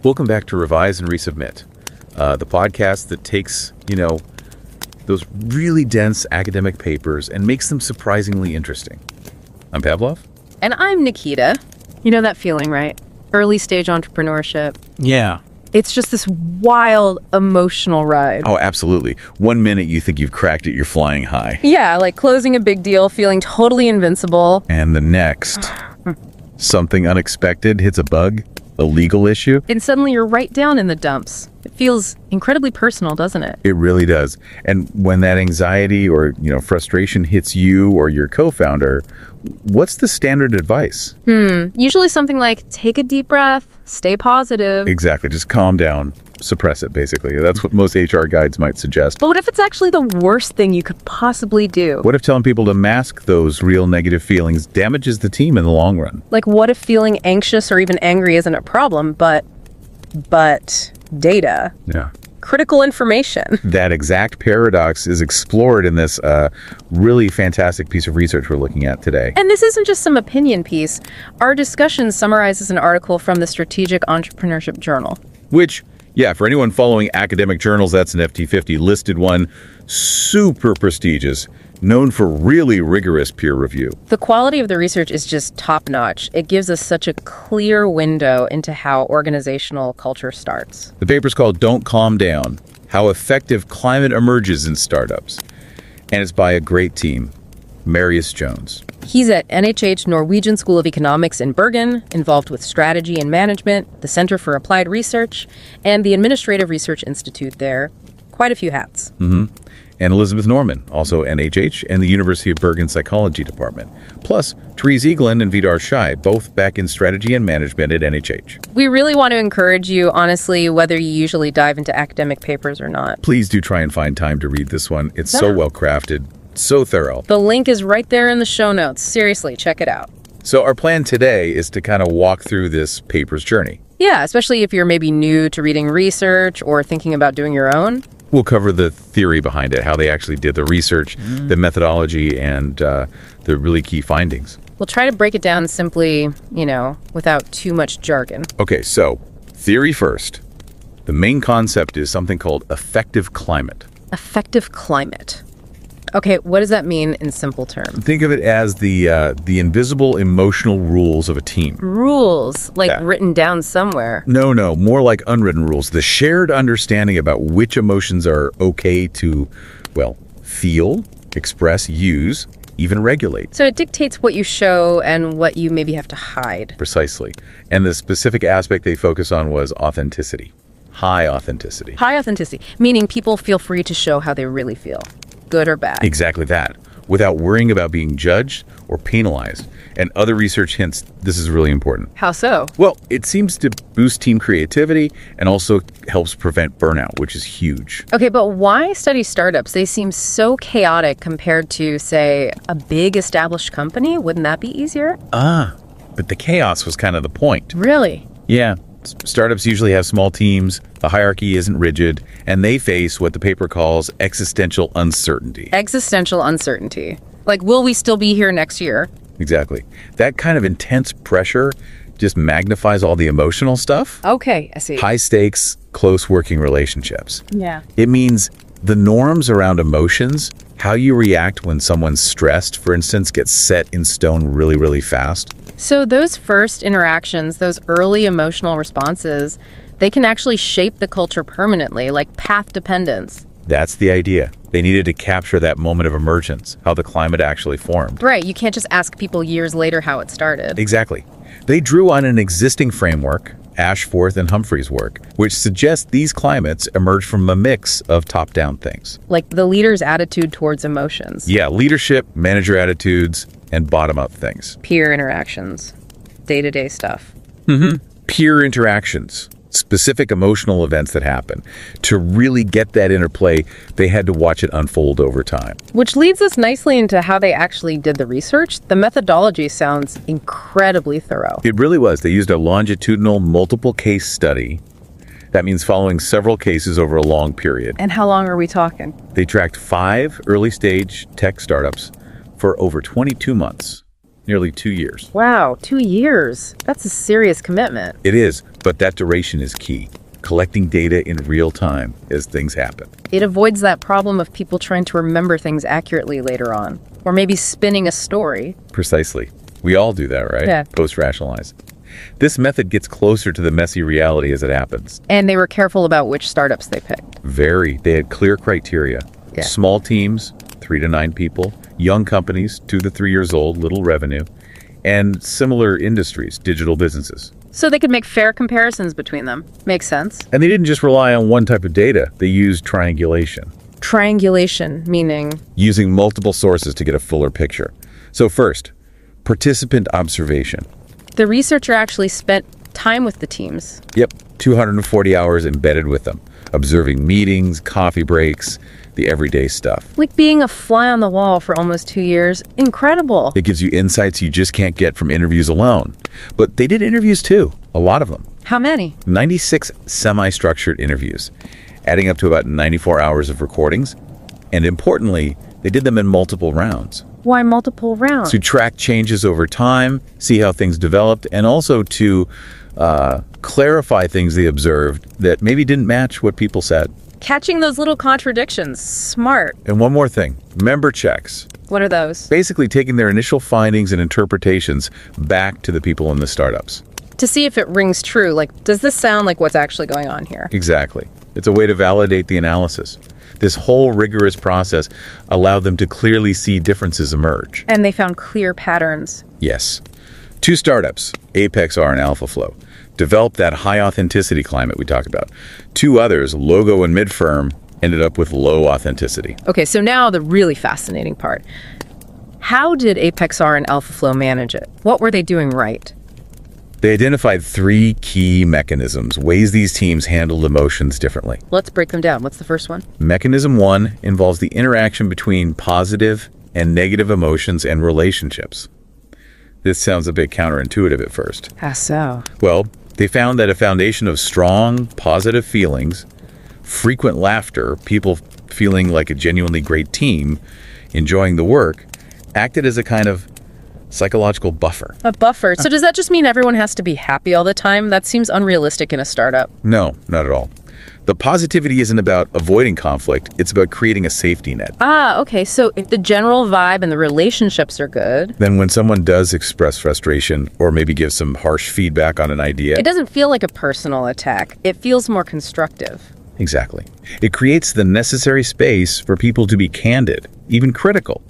Welcome back to Revise and Resubmit, the podcast that takes, those really dense academic papers and makes them surprisingly interesting. I'm Pavlov. And I'm Nikita. You know that feeling, right? Early stage entrepreneurship. Yeah. It's just this wild, emotional ride. Oh, absolutely. 1 minute you think you've cracked it, you're flying high. Yeah, like closing a big deal, feeling totally invincible. And the next, something unexpected hits a bug, a legal issue. And suddenly you're right down in the dumps. It feels incredibly personal, doesn't it? It really does. And when that anxiety or, frustration hits you or your co-founder, what's the standard advice? Usually something like, take a deep breath, stay positive. Exactly. Just calm down. Suppress it, basically. That's what most HR guides might suggest. But what if it's actually the worst thing you could possibly do? What if telling people to mask those real negative feelings damages the team in the long run? Like, what if feeling anxious or even angry isn't a problem, but data? Yeah. Critical information. That exact paradox is explored in this really fantastic piece of research we're looking at today. And this isn't just some opinion piece. Our discussion summarizes an article from the Strategic Entrepreneurship Journal. Which, yeah, for anyone following academic journals, that's an FT50 listed one. Super prestigious, known for really rigorous peer review. The quality of the research is just top-notch. It gives us such a clear window into how organizational culture starts. The paper's called Don't Calm Down: How Effective Climate Emerges in Startups. And it's by a great team, Marius Jones. He's at NHH Norwegian School of Economics in Bergen, involved with strategy and management, the Center for Applied Research, and the Administrative Research Institute there. Quite a few hats. And Elizabeth Norman, also NHH, and the University of Bergen Psychology Department. Plus, Therese Eaglin and Vidar Shai, both back in strategy and management at NHH. We really want to encourage you, honestly, whether you usually dive into academic papers or not. Please do try and find time to read this one. It's so well crafted, so thorough. The link is right there in the show notes. Seriously, check it out. So our plan today is to kind of walk through this paper's journey. Yeah, especially if you're maybe new to reading research or thinking about doing your own. We'll cover the theory behind it, how they actually did the research, the methodology, and the really key findings. We'll try to break it down simply, without too much jargon. Okay, so theory first. The main concept is something called effective climate. Effective climate. Okay, what does that mean in simple terms? Think of it as the invisible emotional rules of a team. Rules, like Yeah. written down somewhere. No, more like unwritten rules. The shared understanding about which emotions are okay to, feel, express, use, even regulate. So it dictates what you show and what you maybe have to hide. Precisely. And the specific aspect they focus on was authenticity. High authenticity. High authenticity, meaning people feel free to show how they really feel, good or bad. Exactly that, without worrying about being judged or penalized. And other research hints this is really important. How so? Well, it seems to boost team creativity and also helps prevent burnout, which is huge. Okay, but why study startups? They seem so chaotic compared to, say, a big established company. Wouldn't that be easier? But the chaos was kind of the point. Really? Yeah. Startups usually have small teams, the hierarchy isn't rigid, and they face what the paper calls existential uncertainty. Existential uncertainty. Like, will we still be here next year? Exactly. That kind of intense pressure just magnifies all the emotional stuff. Okay, I see. High stakes, close working relationships. Yeah. It means the norms around emotions, how you react when someone's stressed, for instance, gets set in stone really, really fast. So those first interactions, those early emotional responses, they can actually shape the culture permanently, like path dependence. That's the idea. They needed to capture that moment of emergence, how the climate actually formed. Right, you can't just ask people years later how it started. Exactly. They drew on an existing framework, Ashforth and Humphrey's work, which suggests these climates emerge from a mix of top-down things. Like the leader's attitude towards emotions. Yeah, leadership, manager attitudes, and bottom-up things. Peer interactions. Day-to-day stuff. Peer interactions, specific emotional events that happen. To really get that interplay, they had to watch it unfold over time. Which leads us nicely into how they actually did the research. The methodology sounds incredibly thorough. It really was. They used a longitudinal multiple case study. That means following several cases over a long period. And how long are we talking? They tracked 5 early-stage tech startups for over 22 months. nearly 2 years. Wow, 2 years. That's a serious commitment. It is, but that duration is key. Collecting data in real time as things happen. It avoids that problem of people trying to remember things accurately later on, or maybe spinning a story. Precisely. We all do that, right? Yeah. Post-rationalize. This method gets closer to the messy reality as it happens. And they were careful about which startups they picked. They had clear criteria. Yeah. Small teams, 3 to 9 people. Young companies, 2 to 3 years old, little revenue. And similar industries, digital businesses. So they could make fair comparisons between them. Makes sense. And they didn't just rely on one type of data. They used triangulation. Triangulation, meaning? Using multiple sources to get a fuller picture. So first, participant observation. The researcher actually spent time with the teams. Yep, 240 hours embedded with them, observing meetings, coffee breaks, the everyday stuff. Like being a fly on the wall for almost 2 years. Incredible. It gives you insights you just can't get from interviews alone. But they did interviews too, a lot of them. How many? 96 semi-structured interviews, adding up to about 94 hours of recordings. And importantly, they did them in multiple rounds. Why multiple rounds? To track changes over time, see how things developed, and also to clarify things they observed that maybe didn't match what people said. Catching those little contradictions. Smart. And one more thing, member checks. What are those? Basically taking their initial findings and interpretations back to the people in the startups. To see if it rings true. Like, does this sound like what's actually going on here? Exactly. It's a way to validate the analysis. This whole rigorous process allowed them to clearly see differences emerge. And they found clear patterns. Yes. 2 startups, ApexR and AlphaFlow, developed that high authenticity climate we talked about. 2 others, Logo and Midfirm, ended up with low authenticity. Okay, so now the really fascinating part. How did ApexR and AlphaFlow manage it? What were they doing right? They identified 3 key mechanisms, ways these teams handled emotions differently. Let's break them down. What's the first one? Mechanism 1 involves the interaction between positive and negative emotions and relationships. This sounds a bit counterintuitive at first. How so? Well, they found that a foundation of strong, positive feelings, frequent laughter, people feeling like a genuinely great team, enjoying the work, acted as a kind of psychological buffer. A buffer. So does that just mean everyone has to be happy all the time? That seems unrealistic in a startup. No, not at all. The positivity isn't about avoiding conflict, it's about creating a safety net. Ah, okay. So if the general vibe and the relationships are good, Then when someone does express frustration or maybe give some harsh feedback on an idea, it doesn't feel like a personal attack. It feels more constructive. exactly. It creates the necessary space for people to be candid, even critical,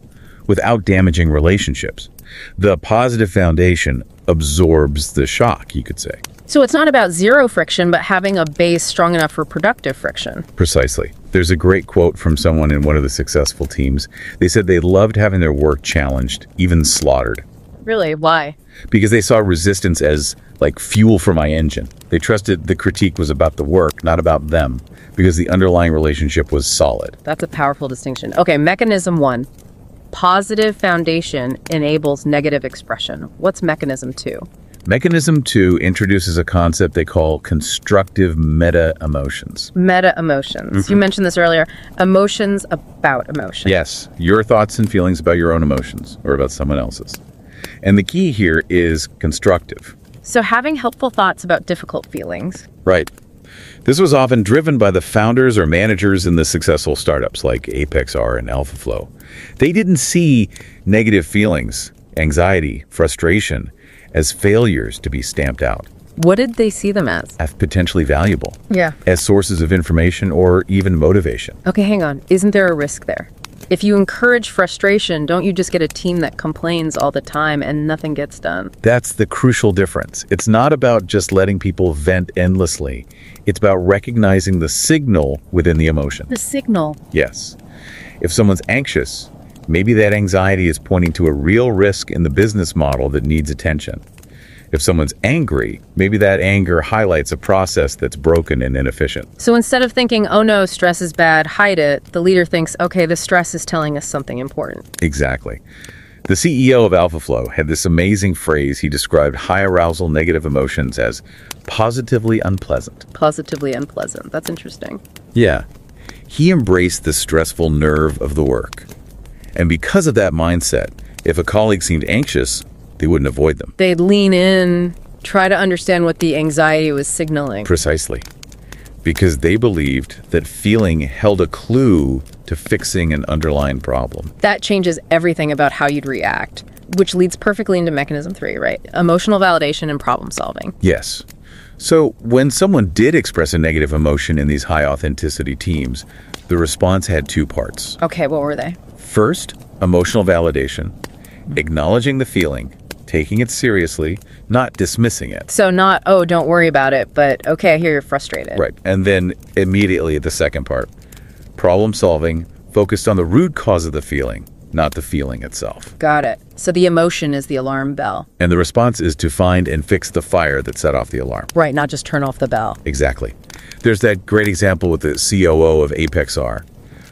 without damaging relationships. The positive foundation absorbs the shock, you could say. So it's not about zero friction, but having a base strong enough for productive friction. Precisely. There's a great quote from someone in one of the successful teams. They said they loved having their work challenged, even slaughtered, Really? Why? because they saw resistance as like fuel for my engine. They trusted the critique was about the work, not about them, because the underlying relationship was solid. That's a powerful distinction. Okay, mechanism 1. Positive foundation enables negative expression. What's mechanism 2? Mechanism 2 introduces a concept they call constructive meta-emotions. Meta emotions. You mentioned this earlier. Emotions about emotion. Yes, your thoughts and feelings about your own emotions or about someone else's. And the key here is constructive. So having helpful thoughts about difficult feelings. Right. This was often driven by the founders or managers in the successful startups like ApexR and AlphaFlow. They didn't see negative feelings, anxiety, frustration as failures to be stamped out, What did they see them as? as potentially valuable, Yeah. as sources of information or even motivation. Okay, hang on. Isn't there a risk there? If you encourage frustration, don't you just get a team that complains all the time and nothing gets done? That's the crucial difference. It's not about just letting people vent endlessly. It's about recognizing the signal within the emotion. The signal. Yes. If someone's anxious, maybe that anxiety is pointing to a real risk in the business model that needs attention. If someone's angry, maybe that anger highlights a process that's broken and inefficient. So instead of thinking, oh no, stress is bad, hide it, the leader thinks, okay, the stress is telling us something important. Exactly. The CEO of AlphaFlow had this amazing phrase. He described high arousal negative emotions as positively unpleasant. Positively unpleasant. That's interesting. Yeah. He embraced the stressful nerve of the work. And because of that mindset, if a colleague seemed anxious, They wouldn't avoid them. They'd lean in, try to understand what the anxiety was signaling. Precisely. Because they believed that feeling held a clue to fixing an underlying problem. That changes everything about how you'd react, which leads perfectly into mechanism 3, right? Emotional validation and problem solving. Yes. So when someone did express a negative emotion in these high authenticity teams, the response had two parts. Okay, what were they? First, emotional validation, acknowledging the feeling, taking it seriously, not dismissing it. So not, oh, don't worry about it, but okay, I hear you're frustrated. Right. And then immediately the second part, problem solving, focused on the root cause of the feeling, not the feeling itself. Got it. So the emotion is the alarm bell. And the response is to find and fix the fire that set off the alarm. Right, not just turn off the bell. Exactly. There's that great example with the COO of ApexR.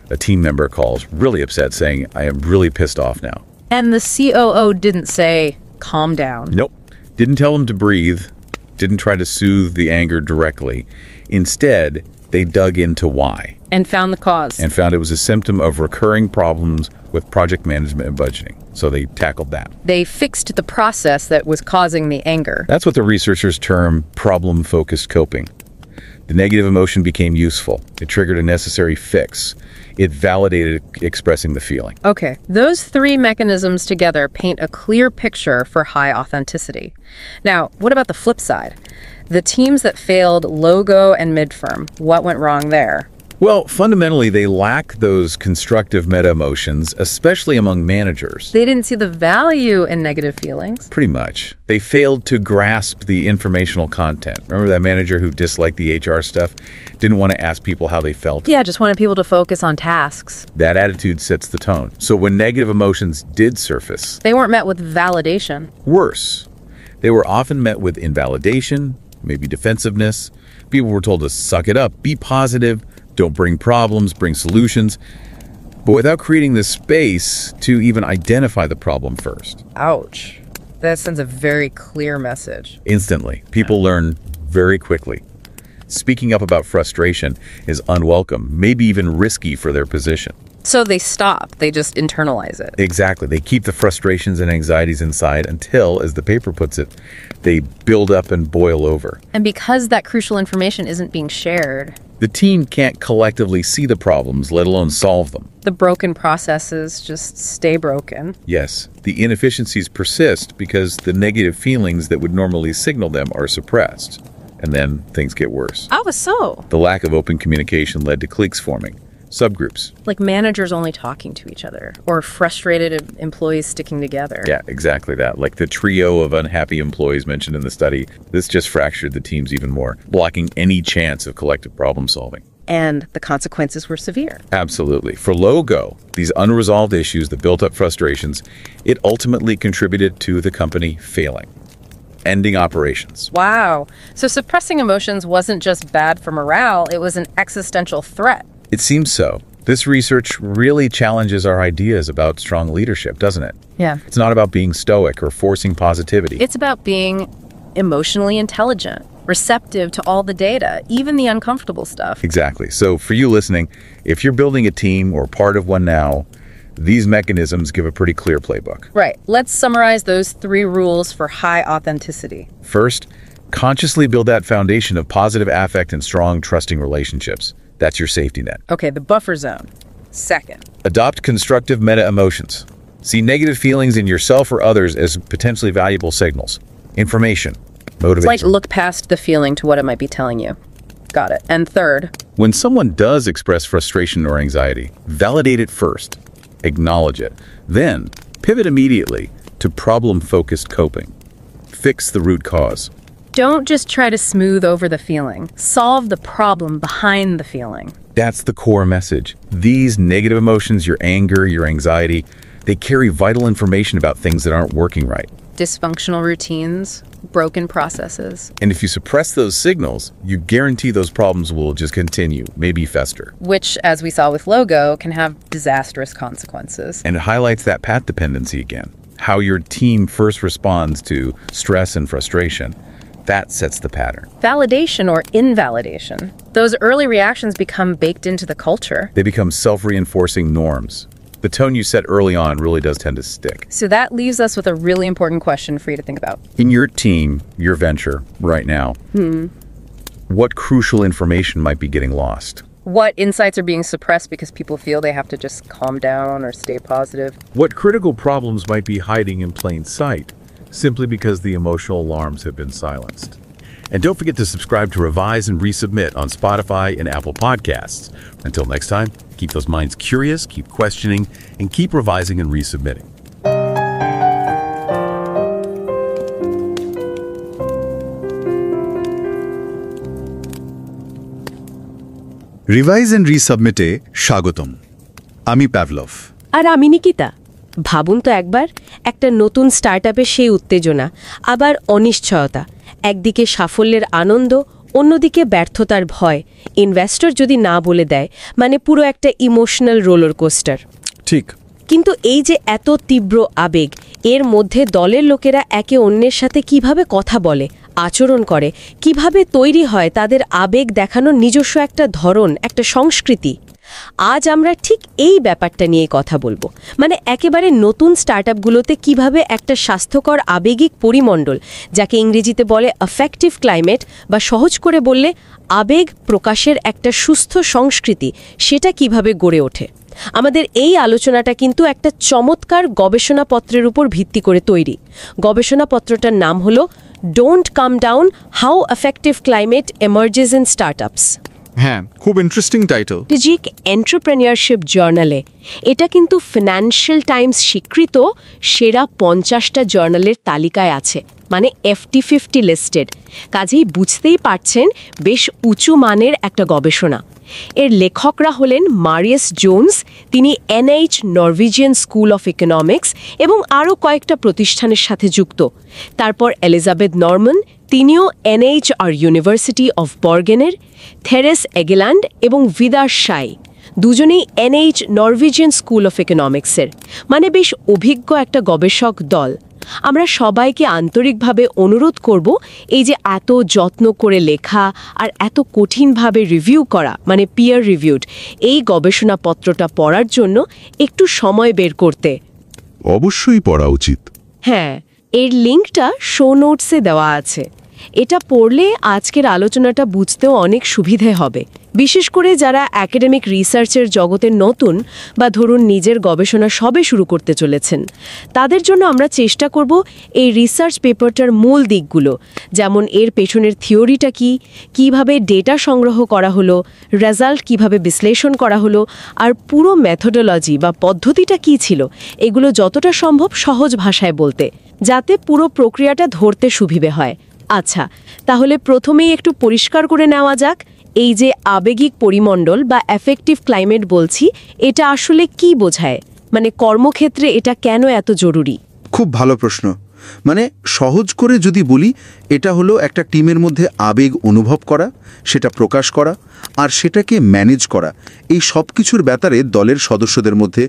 A team member calls really upset saying, I am really pissed off now. And the COO didn't say, calm down. Nope. Didn't tell him to breathe. Didn't try to soothe the anger directly. Instead, they dug into why. And found the cause. And found it was a symptom of recurring problems with project management and budgeting. So they tackled that. They fixed the process that was causing the anger. That's what the researchers term problem-focused coping. The negative emotion became useful. It triggered a necessary fix. It validated expressing the feeling. Okay, those three mechanisms together paint a clear picture for high authenticity. Now, what about the flip side? The teams that failed logo and midfirm, what went wrong there? Well, fundamentally, they lack those constructive meta-emotions, especially among managers. They didn't see the value in negative feelings. Pretty much. They failed to grasp the informational content. Remember that manager who disliked the HR stuff? Didn't want to ask people how they felt? Yeah, just wanted people to focus on tasks. That attitude sets the tone. So when negative emotions did surface, They weren't met with validation. worse, they were often met with invalidation, maybe defensiveness. People were told to suck it up, be positive, don't bring problems, bring solutions, but without creating the space to even identify the problem first. Ouch. That sends a very clear message. Instantly, people learn very quickly. Speaking up about frustration is unwelcome, maybe even risky for their position. So they stop. They just internalize it. Exactly. They keep the frustrations and anxieties inside until, as the paper puts it, they build up and boil over. And because that crucial information isn't being shared, The team can't collectively see the problems, let alone solve them. the broken processes just stay broken. Yes, the inefficiencies persist because the negative feelings that would normally signal them are suppressed. And then things get worse. How so? The lack of open communication led to cliques forming, subgroups. Like managers only talking to each other, or frustrated employees sticking together. Yeah, exactly that. Like the trio of unhappy employees mentioned in the study, this just fractured the teams even more, blocking any chance of collective problem solving. And the consequences were severe. Absolutely. For Logo, these unresolved issues that built up frustrations, it ultimately contributed to the company failing, ending operations. Wow. So suppressing emotions wasn't just bad for morale, it was an existential threat. It seems so. This research really challenges our ideas about strong leadership, doesn't it? Yeah. It's not about being stoic or forcing positivity. It's about being emotionally intelligent, receptive to all the data, even the uncomfortable stuff. Exactly. So for you listening, if you're building a team or part of one now, these mechanisms give a pretty clear playbook. Right. Let's summarize those 3 rules for high authenticity. First, consciously build that foundation of positive affect and strong, trusting relationships. That's your safety net. Okay, the buffer zone. Second, Adopt constructive meta-emotions. See negative feelings in yourself or others as potentially valuable signals. Information, it's motivation. like look past the feeling to what it might be telling you. Got it. And third, When someone does express frustration or anxiety, validate it first. Acknowledge it. Then, pivot immediately to problem-focused coping. Fix the root cause. don't just try to smooth over the feeling. Solve the problem behind the feeling. That's the core message. These negative emotions, your anger, your anxiety, they carry vital information about things that aren't working right. Dysfunctional routines, broken processes, And if you suppress those signals, you guarantee those problems will just continue, maybe fester. which, as we saw with Logo, can have disastrous consequences. And it highlights that path dependency again. How your team first responds to stress and frustration. That sets the pattern. Validation or invalidation. Those early reactions become baked into the culture. They become self-reinforcing norms. the tone you set early on really does tend to stick. So that leaves us with a really important question for you to think about. In your team, your venture right now, what crucial information might be getting lost? What insights are being suppressed because people feel they have to just calm down or stay positive? What critical problems might be hiding in plain sight, simply because the emotional alarms have been silenced? And don't forget to subscribe to Revise and Resubmit on Spotify and Apple Podcasts. Until next time, keep those minds curious, keep questioning, and keep revising and resubmitting. Revise and রিসাবমিটে স্বাগতম। আমি Pavlov. আর আমি নিকিতা। ভাবুন তো একবার, একটা নতুন স্টার্টআপের সেই উত্তেজনা, আবার অনিশ্চয়তা, একদিকে সাফল্যের আনন্দ, অন্যদিকে ব্যর্থতার ভয়। ইনভেস্টর যদি না বলে দেয়, মানে পুরো একটা ইমোশনাল রোলার কোস্টার। ঠিক। কিন্তু এই যে এত তীব্র আবেগ, এর মধ্যে দলের লোকেরা একে অন্যের সাথে কিভাবে কথা বলে, আচরণ করে, কিভাবে তৈরি হয় তাদের আবেগ দেখানোর নিজস্ব একটা ধরন, একটা সংস্কৃতি। আজ আমরা ঠিক এই ব্যাপারটা নিয়ে কথা বলবো। মানে একেবারে নতুন স্টার্টআপগুলোতে কিভাবে একটা স্বাস্থ্যকর আবেগিক পরিমণ্ডল, যাকে ইংরেজিতে বলে অ্যাফেক্টিভ ক্লাইমেট, বা সহজ করে বললে আবেগ প্রকাশের একটা সুস্থ সংস্কৃতি, সেটা কিভাবে গড়ে ওঠে। আমাদের এই আলোচনাটা কিন্তু একটা চমৎকার গবেষণাপত্রের উপর ভিত্তি করে তৈরি। গবেষণাপত্রটার নাম হলো don't come down, how effective climate emerges in startups. হ্যাঁ, খুব ইন্টারেস্টিং টাইটেল। স্ট্র্যাটেজিক এন্টারপ্রেনিয়রশিপ জার্নালে, এটা কিন্তু ফিনান্সিয়াল টাইমস স্বীকৃত সেরা 50টা জার্নালের তালিকায় আছে, মানে FT50 লিস্টেড। কাজেই বুঝতেই পারছেন বেশ উঁচু মানের একটা গবেষণা। এর লেখকরা হলেন মারিয়াস জোনস, তিনি NIH Norwegian school of economics এবং আরও কয়েকটা প্রতিষ্ঠানের সাথে যুক্ত। তারপর এলিজাবেথ নরম্যান, তিনিও NIH R university of বর্গেনের। Therese এগেল্যান্ড এবং ভিদার শাই, দুজনেই NIH নরওয়েজিয়ান স্কুল অফ ইকোনমিক্সের। মানে বেশ অভিজ্ঞ একটা গবেষক দল। আমরা সবাইকে আন্তরিকভাবে অনুরোধ করব, এই যে এত যত্ন করে লেখা আর এত কঠিনভাবে রিভিউ করা, মানে পিয়ার রিভিউড, এই গবেষণাপত্রটা পড়ার জন্য একটু সময় বের করতে। অবশ্যই পড়া উচিত। হ্যাঁ, এর লিঙ্কটা শো নোটসে দেওয়া আছে। এটা পড়লে আজকের আলোচনাটা বুঝতেও অনেক সুবিধে হবে, বিশেষ করে যারা একাডেমিক রিসার্চের জগতে নতুন, বা ধরুন নিজের গবেষণা সবে শুরু করতে চলেছেন। তাদের জন্য আমরা চেষ্টা করব এই রিসার্চ পেপারটার মূল দিকগুলো, যেমন এর পেছনের থিওরিটা কি, কিভাবে ডেটা সংগ্রহ করা হলো, রেজাল্ট কিভাবে বিশ্লেষণ করা হলো, আর পুরো মেথোডোলজি বা পদ্ধতিটা কি ছিল, এগুলো যতটা সম্ভব সহজ ভাষায় বলতে, যাতে পুরো প্রক্রিয়াটা ধরতে সুবিধে হয়। আচ্ছা, তাহলে প্রথমেই একটু পরিষ্কার করে নেওয়া যাক, এই যে আবেগিক পরিমণ্ডল বা এফেক্টিভ ক্লাইমেট বলছি, এটা আসলে কি বোঝায়? মানে কর্মক্ষেত্রে এটা কেন এত জরুরি? খুব ভালো প্রশ্ন। মানে সহজ করে যদি বলি, এটা হলো একটা টিমের মধ্যে আবেগ অনুভব করা, সেটা প্রকাশ করা, আর সেটাকে ম্যানেজ করা। এই সব কিছুর ব্যাপারে দলের সদস্যদের মধ্যে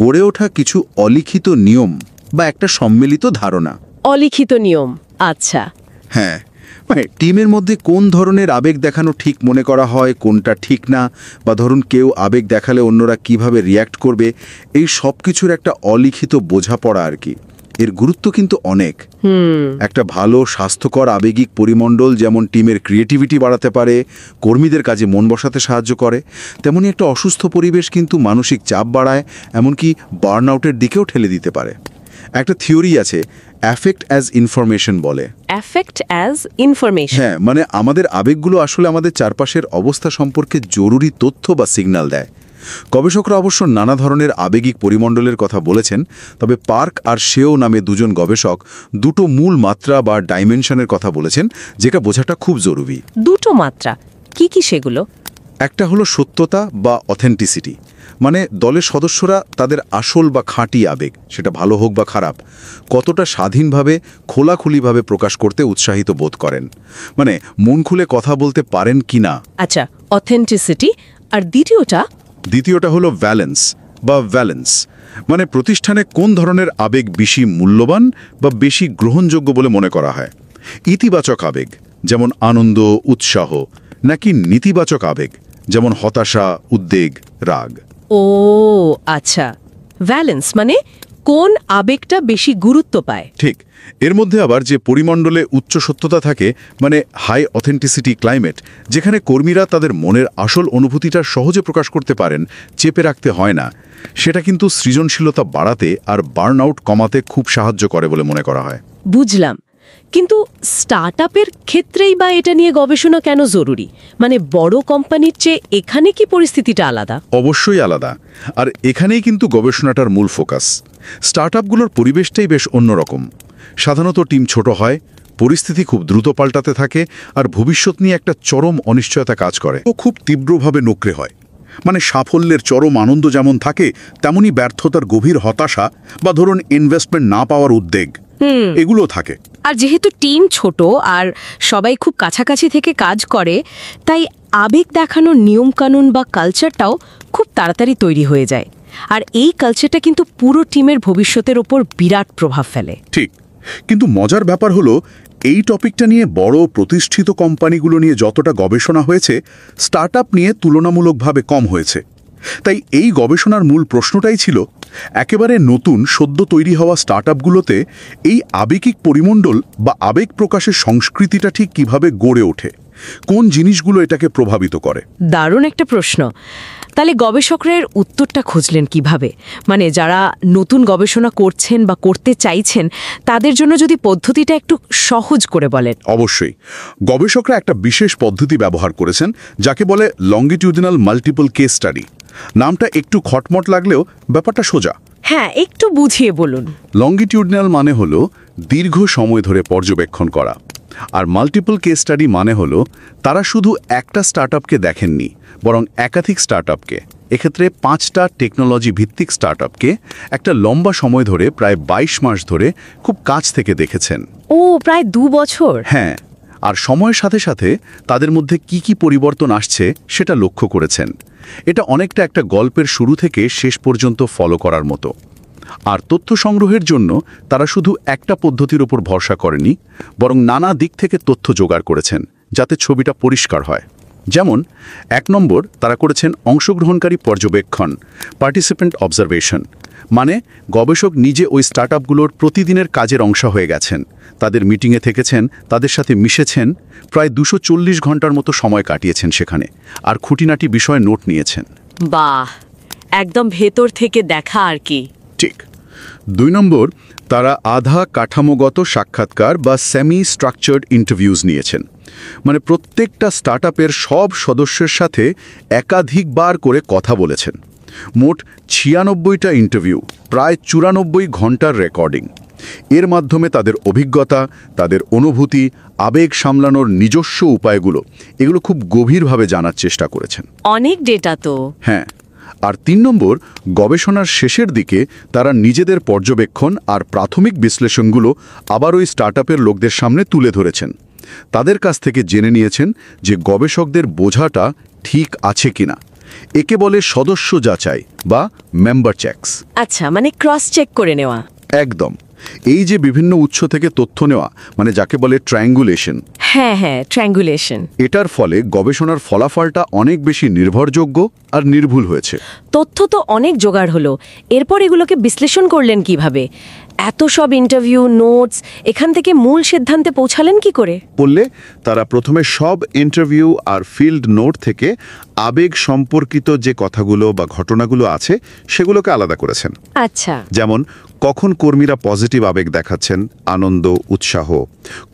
গড়ে ওঠা কিছু অলিখিত নিয়ম বা একটা সম্মিলিত ধারণা। অলিখিত নিয়ম, আচ্ছা। হ্যাঁ, মানে টিমের মধ্যে কোন ধরনের আবেগ দেখানো ঠিক মনে করা হয়, কোনটা ঠিক না, বা ধরুন কেউ আবেগ দেখালে অন্যরা কিভাবে রিয়্যাক্ট করবে, এই সব কিছুর একটা অলিখিত বোঝাপড়া আর কি। এর গুরুত্ব কিন্তু অনেক। একটা ভালো স্বাস্থ্যকর আবেগিক পরিমণ্ডল যেমন টিমের ক্রিয়েটিভিটি বাড়াতে পারে, কর্মীদের কাজে মন বসাতে সাহায্য করে, তেমনি একটা অসুস্থ পরিবেশ কিন্তু মানসিক চাপ বাড়ায়, এমনকি বার্ন আউটের দিকেও ঠেলে দিতে পারে। একটা থিওরি আছে, অ্যাফেক্ট অ্যাজ ইনফরমেশন বলে। Affect as information? হ্যাঁ, মানে আমাদের আবেগগুলো আসলে আমাদের চারপাশের অবস্থা সম্পর্কে জরুরি তথ্য বা সিগন্যাল দেয়। গবেষকরা অবশ্য নানা ধরনের আবেগিক পরিমণ্ডলের কথা বলেছেন, তবে পার্ক আর শেও নামে দুজন গবেষক দুটো মূল মাত্রা বা ডাইমেনশনের কথা বলেছেন, যেটা বোঝাটা খুব জরুরি। দুটো মাত্রা কি কি সেগুলো? একটা হলো সত্যতা বা অথেন্টিসিটি, মানে দলের সদস্যরা তাদের আসল বা খাঁটি আবেগ, সেটা ভালো হোক বা খারাপ, কতটা স্বাধীনভাবে খোলাখুলিভাবে প্রকাশ করতে উৎসাহিত বোধ করেন, মানে মন খুলে কথা বলতে পারেন কি না। আচ্ছা, অথেন্টিসিটি। আর দ্বিতীয়টা হলো ব্যালেন্স বা ভ্যালেন্স, মানে প্রতিষ্ঠানে কোন ধরনের আবেগ বেশি মূল্যবান বা বেশি গ্রহণযোগ্য বলে মনে করা হয়। ইতিবাচক আবেগ যেমন আনন্দ, উৎসাহ, নাকি নেতিবাচক আবেগ যেমন হতাশা, উদ্বেগ, রাগ। ও আচ্ছা, ভ্যালেন্স মানে কোন আবেগটা বেশি গুরুত্ব পায়? ঠিক। এর মধ্যে আবার যে পরিমণ্ডলে উচ্চ সত্যতা থাকে, মানে হাই অথেন্টিসিটি ক্লাইমেট, যেখানে কর্মীরা তাদের মনের আসল অনুভূতিটা সহজে প্রকাশ করতে পারেন, চেপে রাখতে হয় না, সেটা কিন্তু সৃজনশীলতা বাড়াতে আর বার্নআউট কমাতে খুব সাহায্য করে বলে মনে করা হয়। বুঝলাম, কিন্তু স্টার্টআপের ক্ষেত্রেই বা এটা নিয়ে গবেষণা কেন জরুরি? মানে বড় কোম্পানির চেয়ে এখানে কি পরিস্থিতিটা আলাদা? অবশ্যই আলাদা, আর এখানেই কিন্তু গবেষণাটার মূল ফোকাস। স্টার্টআপগুলোর পরিবেশটাই বেশ অন্যরকম। সাধারণত টিম ছোট হয়, পরিস্থিতি খুব দ্রুত পাল্টাতে থাকে, আর ভবিষ্যৎ নিয়ে একটা চরম অনিশ্চয়তা কাজ করে। ও খুব তীব্রভাবে নকরে হয়। মানে সাফল্যের চরম আনন্দ যেমন থাকে, তেমনি ব্যর্থতার গভীর হতাশা বা ধরুন ইনভেস্টমেন্ট না পাওয়ার উদ্বেগ, এগুলো থাকে। আর যেহেতু টিম ছোট আর সবাই খুব কাছাকাছি থেকে কাজ করে, তাই আবেগ দেখানোর নিয়মকানুন বা কালচারটাও খুব তাড়াতাড়ি তৈরি হয়ে যায়। আর এই কালচারটা কিন্তু পুরো টিমের ভবিষ্যতের ওপর বিরাট প্রভাব ফেলে। ঠিক, কিন্তু মজার ব্যাপার হলো এই টপিকটা নিয়ে বড় প্রতিষ্ঠিত কোম্পানিগুলো নিয়ে যতটা গবেষণা হয়েছে, স্টার্টআপ নিয়ে তুলনামূলকভাবে কম হয়েছে। তাই এই গবেষণার মূল প্রশ্নটাই ছিল, একেবারে নতুন সদ্য তৈরি হওয়া স্টার্টআপগুলোতে এই আবেগিক পরিমণ্ডল বা আবেগ প্রকাশের সংস্কৃতিটা ঠিক কিভাবে গড়ে ওঠে, কোন জিনিসগুলো এটাকে প্রভাবিত করে। দারুণ একটা প্রশ্ন। তাহলে গবেষকরা এর উত্তরটা খুঁজলেন কিভাবে? মানে যারা নতুন গবেষণা করছেন বা করতে চাইছেন, তাদের জন্য যদি পদ্ধতিটা একটু সহজ করে বলেন। অবশ্যই, গবেষকরা একটা বিশেষ পদ্ধতি ব্যবহার করেছেন, যাকে বলে লঙ্গিটিউডিনাল মাল্টিপল কেস স্টাডি। নামটা একটু খটমট লাগলেও ব্যাপারটা সোজা। হ্যাঁ, একটু বুঝিয়ে বলুন। লঙ্গিটিউডিনাল মানে হলো দীর্ঘ সময় ধরে পর্যবেক্ষণ করা, আর মাল্টিপল কেস স্টাডি মানে হলো তারা শুধু একটা স্টার্টআপকে দেখেননি, বরং একাধিক স্টার্টআপকে, এক্ষেত্রে 5টা টেকনোলজি ভিত্তিক স্টার্টআপকে একটা লম্বা সময় ধরে, প্রায় 22 মাস ধরে খুব কাছ থেকে দেখেছেন। ও, প্রায় 2 বছর। হ্যাঁ, আর সময়ের সাথে সাথে তাদের মধ্যে কি কি পরিবর্তন আসছে সেটা লক্ষ্য করেছেন। এটা অনেকটা একটা গল্পের শুরু থেকে শেষ পর্যন্ত ফলো করার মতো। আর তথ্য সংগ্রহের জন্য তারা শুধু একটা পদ্ধতির উপর ভরসা করেনি, বরং নানা দিক থেকে তথ্য জোগাড় করেছেন, যাতে ছবিটা পরিষ্কার হয়। যেমন 1 নম্বর, তারা করেছেন অংশগ্রহণকারী পর্যবেক্ষণ, পার্টিসিপেন্ট অবজারভেশন। মানে গবেষক নিজে ওই স্টার্টআপগুলোর প্রতিদিনের কাজের অংশ হয়ে গেছেন, তাদের মিটিংয়ে থেকেছেন, তাদের সাথে মিশেছেন, প্রায় 240 ঘন্টার মতো সময় কাটিয়েছেন সেখানে, আর খুঁটিনাটি বিষয়ে নোট নিয়েছেন। বাহ, একদম ভেতর থেকে দেখা আর কি। ঠিক। 2 নম্বর, তারা আধা কাঠামোগত সাক্ষাৎকার বা সেমি স্ট্রাকচার্ড ইন্টারভিউজ নিয়েছেন। মানে প্রত্যেকটা স্টার্টআপের সব সদস্যের সাথে একাধিকবার করে কথা বলেছেন। মোট 96টা ইন্টারভিউ, প্রায় 94 ঘন্টার রেকর্ডিং। এর মাধ্যমে তাদের অভিজ্ঞতা, তাদের অনুভূতি, আবেগ সামলানোর নিজস্ব উপায়গুলো, এগুলো খুব গভীরভাবে জানার চেষ্টা করেছেন। অনেক ডেটা তো। হ্যাঁ, আর 3 নম্বর, গবেষণার শেষের দিকে তারা নিজেদের পর্যবেক্ষণ আর প্রাথমিক বিশ্লেষণগুলো আবার ওই স্টার্টআপের লোকদের সামনে তুলে ধরেছেন। তাদের কাছ থেকে জেনে নিয়েছেন যে গবেষকদের বোঝাটা ঠিক আছে কিনা। একে বলে সদস্য যাচাই বা মেম্বার চেকস। আচ্ছা, মানে ক্রস চেক করে নেওয়া। একদম। এই যে বিভিন্ন উৎস থেকে তথ্য নেওয়া, মানে যাকে বলে ট্রায়াঙ্গুলেশন। হ্যাঁ হ্যাঁ, ট্রায়াঙ্গুলেশন। এটার ফলে গবেষণার ফলাফলটা অনেক বেশি নির্ভরযোগ্য আর নির্ভুল হয়েছে। তথ্য তো অনেক জোগাড় হলো, এরপর এগুলোকে বিশ্লেষণ করলেন কিভাবে? এত সব ইন্টারভিউ, নোটস, এখান থেকে মূল সিদ্ধান্তে পৌঁছালেন কি করে? বললে তারা প্রথমে সব ইন্টারভিউ আর ফিল্ড নোট থেকে আবেগ সম্পর্কিত যে কথাগুলো বা ঘটনাগুলো আছে সেগুলোকে আলাদা করেছেন। আচ্ছা। যেমন কখন কর্মীরা পজিটিভ আবেগ দেখাচ্ছেন, আনন্দ, উৎসাহ,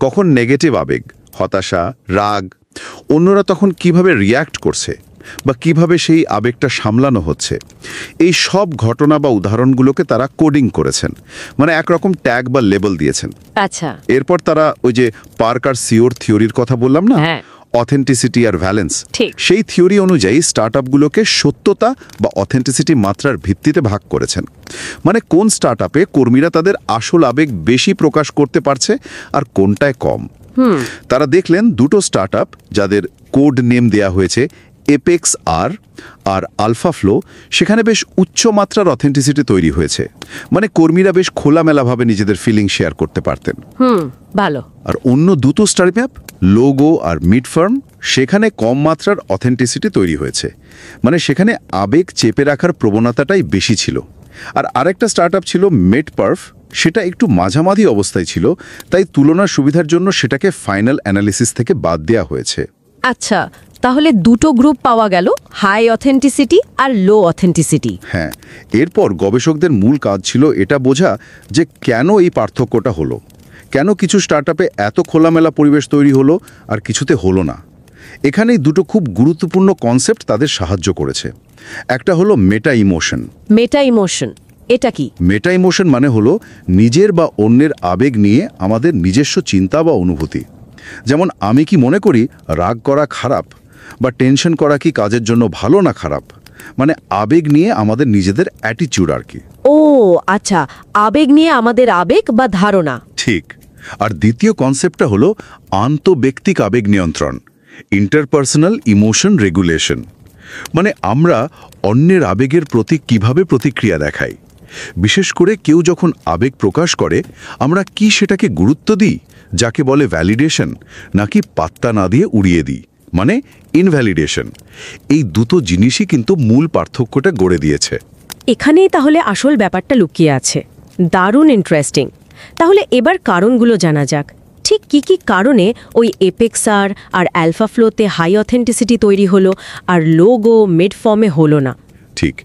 কখন নেগেটিভ আবেগ, হতাশা, রাগ, অন্যরা তখন কিভাবে রিয়্যাক্ট করছে বা কিভাবে সেই আবেগটা সামলানো হচ্ছে। এই সব ঘটনা বা উদাহরণগুলোকে তারা কোডিং করেছেন, মানে একরকম ট্যাগ বা লেবেল দিয়েছেন। আচ্ছা। এরপর তারা ওই যে পার্কার সিওর থিওরির কথা বললাম না, হ্যাঁ, অথেন্টিসিটি আর ভ্যালেন্স, ঠিক সেই থিওরি অনুযায়ী স্টার্টআপগুলোকে সত্যতা বা অথেন্টিসিটি মাত্রার ভিত্তিতে ভাগ করেছেন। মানে কোন স্টার্টআপে কর্মীরা তাদের আসল আবেগ বেশি প্রকাশ করতে পারছে আর কোনটায় কম। তারা দেখলেন 2টো স্টার্টআপ যাদের কোড নেম দেয়া হয়েছে এপেক্স আর আলফা ফ্লো, সেখানে বেশ উচ্চ মাত্রার অথেন্টিসিটি তৈরি হয়েছে। মানে কর্মীরা বেশ খোলামেলাভাবে নিজেদের ফিলিং শেয়ার করতে পারতেন। ভালো। আর অন্য 2টো স্টার্টআপ লোগো আর মিড ফার্ম, সেখানে কম মাত্রার অথেন্টিসিটি তৈরি হয়েছে। মানে সেখানে আবেগ চেপে রাখার প্রবণতাটাই বেশি ছিল। আর আরেকটা স্টার্টআপ ছিল মেডপার্ফ, সেটা একটু মাঝামাঝি অবস্থায় ছিল, তাই তুলনার সুবিধার জন্য সেটাকে ফাইনাল অ্যানালিসিস থেকে বাদ দেওয়া হয়েছে। আচ্ছা, তাহলে দুটো গ্রুপ পাওয়া গেল, হাই অথেন্টিসিটি আর লো অথেন্টিসিটি। হ্যাঁ, এরপর গবেষকদের মূল কাজ ছিল এটা বোঝা যে কেন এই পার্থক্যটা হলো, কেন কিছু স্টার্টআপে এত খোলামেলা পরিবেশ তৈরি হলো আর কিছুতে হলো না। এখানেই দুটো খুব গুরুত্বপূর্ণ কনসেপ্ট তাদের সাহায্য করেছে। একটা হলো মেটা ইমোশন। মেটা ইমোশন এটা কি? মেটা ইমোশন মানে হলো নিজের বা অন্যের আবেগ নিয়ে আমাদের নিজস্ব চিন্তা বা অনুভূতি। যেমন আমি কি মনে করি রাগ করা খারাপ, বা টেনশন করা কি কাজের জন্য ভালো না খারাপ, মানে আবেগ নিয়ে আমাদের নিজেদের অ্যাটিটিউড আর কি। ও আচ্ছা, আবেগ নিয়ে আমাদের আবেগ বা ধারণা। ঠিক। আর দ্বিতীয় কনসেপ্টটা হলো আন্তঃব্যক্তিক আবেগ নিয়ন্ত্রণ, ইন্টারপার্সোনাল ইমোশন রেগুলেশন। মানে আমরা অন্যের আবেগের প্রতি কিভাবে প্রতিক্রিয়া দেখাই। বিশেষ করে কেউ যখন আবেগ প্রকাশ করে আমরা কি সেটাকে গুরুত্ব দিই, যাকে বলে ভ্যালিডেশন, নাকি পাত্তা না দিয়ে উড়িয়ে দিই, মানে ইনভ্যালিডেশন। এই দুটো জিনিসই কিন্তু মূল পার্থক্যটা গড়ে দিয়েছে। এখানেই তাহলে আসল ব্যাপারটা লুকিয়ে আছে। দারুণ ইন্টারেস্টিং। তাহলে এবার কারণগুলো জানা যাক। ঠিক কি কি কারণে ওই এপেক্সার আর অ্যালফা ফ্লোতে হাই অথেন্টিসিটি তৈরি হলো আর লোগো মিড ফর্মে হলো না? ঠিক।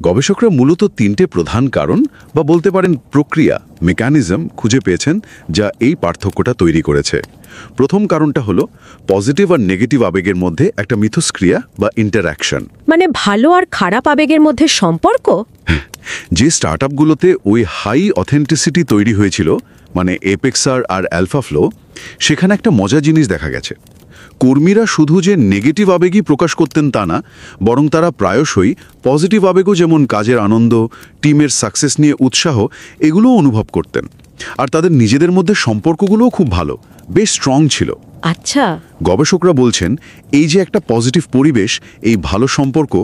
গবেষকরা মূলত তিনটে প্রধান কারণ বা বলতে পারেন প্রক্রিয়া, মেকানিজম খুঁজে পেয়েছেন যা এই পার্থক্যটা তৈরি করেছে। প্রথম কারণটা হলো পজিটিভ আর নেগেটিভ আবেগের মধ্যে একটা মিথস্ক্রিয়া বা ইন্টারঅ্যাকশন। মানে ভালো আর খারাপ আবেগের মধ্যে সম্পর্ক। যে স্টার্টআপগুলোতে ওই হাই অথেন্টিসিটি তৈরি হয়েছিল, মানে এপেক্সার আর অ্যালফা ফ্লো, সেখানে একটা মজার জিনিস দেখা গেছে। কর্মীরা শুধু যে নেগেটিভ আবেগই প্রকাশ করতেন তা না, বরং তারা প্রায়শই পজিটিভ আবেগও, যেমন কাজের আনন্দ, টিমের সাকসেস নিয়ে উৎসাহ, এগুলোও অনুভব করতেন। আর তাদের নিজেদের মধ্যে সম্পর্কগুলোও খুব ভালো, বেশ স্ট্রং ছিল। আচ্ছা, গবেষকরা বলছেন এই যে একটা পজিটিভ পরিবেশ, এই ভালো সম্পর্ক,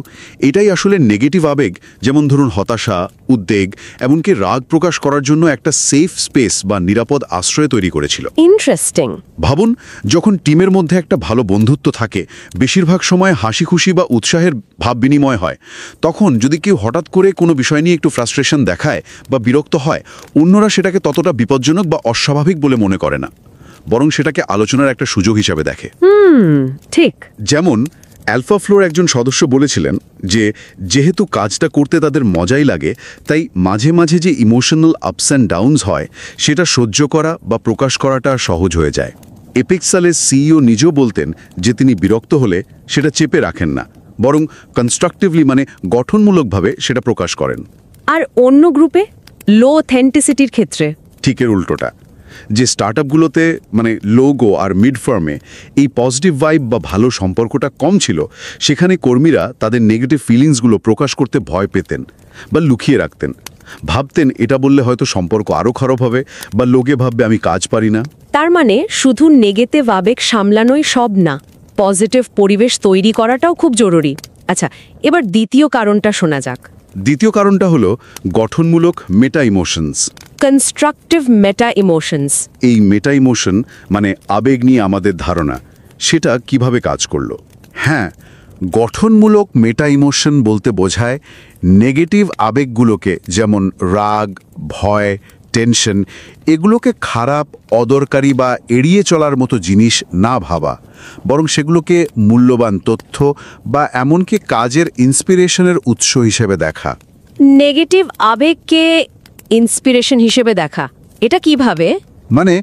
এটাই আসলে নেগেটিভ আবেগ, যেমন ধরুন হতাশা, উদ্বেগ, এমনকি রাগ প্রকাশ করার জন্য একটা সেফ স্পেস বা নিরাপদ আশ্রয় তৈরি করেছিল। ইন্টারেস্টিং। ভাবুন, যখন টিমের মধ্যে একটা ভালো বন্ধুত্ব থাকে, বেশিরভাগ সময় হাসি খুশি বা উৎসাহের ভাব বিনিময় হয়, তখন যদি কেউ হঠাৎ করে কোনো বিষয় নিয়ে একটু ফ্রাস্ট্রেশন দেখায় বা বিরক্ত হয়, অন্যরা সেটাকে ততটা বিপজ্জনক বা অস্বাভাবিক বলে মনে করে না, বরং সেটাকে আলোচনার একটা সুযোগ হিসাবে দেখে। ঠিক। যেমন অ্যালফা ফ্লোর একজন সদস্য বলেছিলেন যে যেহেতু কাজটা করতে তাদের মজাই লাগে, তাই মাঝে মাঝে যে ইমোশনাল আপস অ্যান্ড ডাউনস হয় সেটা সহ্য করা বা প্রকাশ করাটা সহজ হয়ে যায়। এপেক্সালের সিইও নিজেও বলতেন যে তিনি বিরক্ত হলে সেটা চেপে রাখেন না, বরং কনস্ট্রাকটিভলি, মানে গঠনমূলকভাবে সেটা প্রকাশ করেন। আর অন্য গ্রুপে লো অথেন্টিসিটির ক্ষেত্রে ঠিকের উল্টোটা। যে স্টার্টআপগুলোতে, মানে লোগো আর মিড ফার্মে এই পজিটিভ ভাইব বা ভালো সম্পর্কটা কম ছিল, সেখানে কর্মীরা তাদের নেগেটিভ ফিলিংসগুলো প্রকাশ করতে ভয় পেতেন বা লুকিয়ে রাখতেন। ভাবতেন এটা বললে হয়তো সম্পর্ক আরও খারাপ হবে, বা লোকে ভাববে আমি কাজ পারি না। তার মানে শুধু নেগেটিভ আবেগ সামলানোই সব না, পজিটিভ পরিবেশ তৈরি করাটাও খুব জরুরি। আচ্ছা, এবার দ্বিতীয় কারণটা শোনা যাক। দ্বিতীয় কারণটা হলো গঠনমূলক মেটা ইমোশনস। কনস্ট্রাকটিভ মেটা ইমোশনস। এই মেটা ইমোশন মানে আবেগ নিয়ে আমাদের ধারণা, সেটা কিভাবে কাজ করলো। হ্যাঁ, গঠনমূলক মেটা ইমোশন বলতে বোঝায় নেগেটিভ আবেগগুলোকে, যেমন রাগ, ভয়, টেনশন, এগুলোকে খারাপ, অদরকারি বা এড়িয়ে চলার মতো জিনিস না ভাবা, বরং সেগুলোকে মূল্যবান তথ্য বা এমনকি কাজের ইন্সপিরেশনের উৎস হিসেবে দেখা। নেগেটিভ আবেগকে ইন্সপিরেশন হিসেবে দেখা, এটা কিভাবে? মানে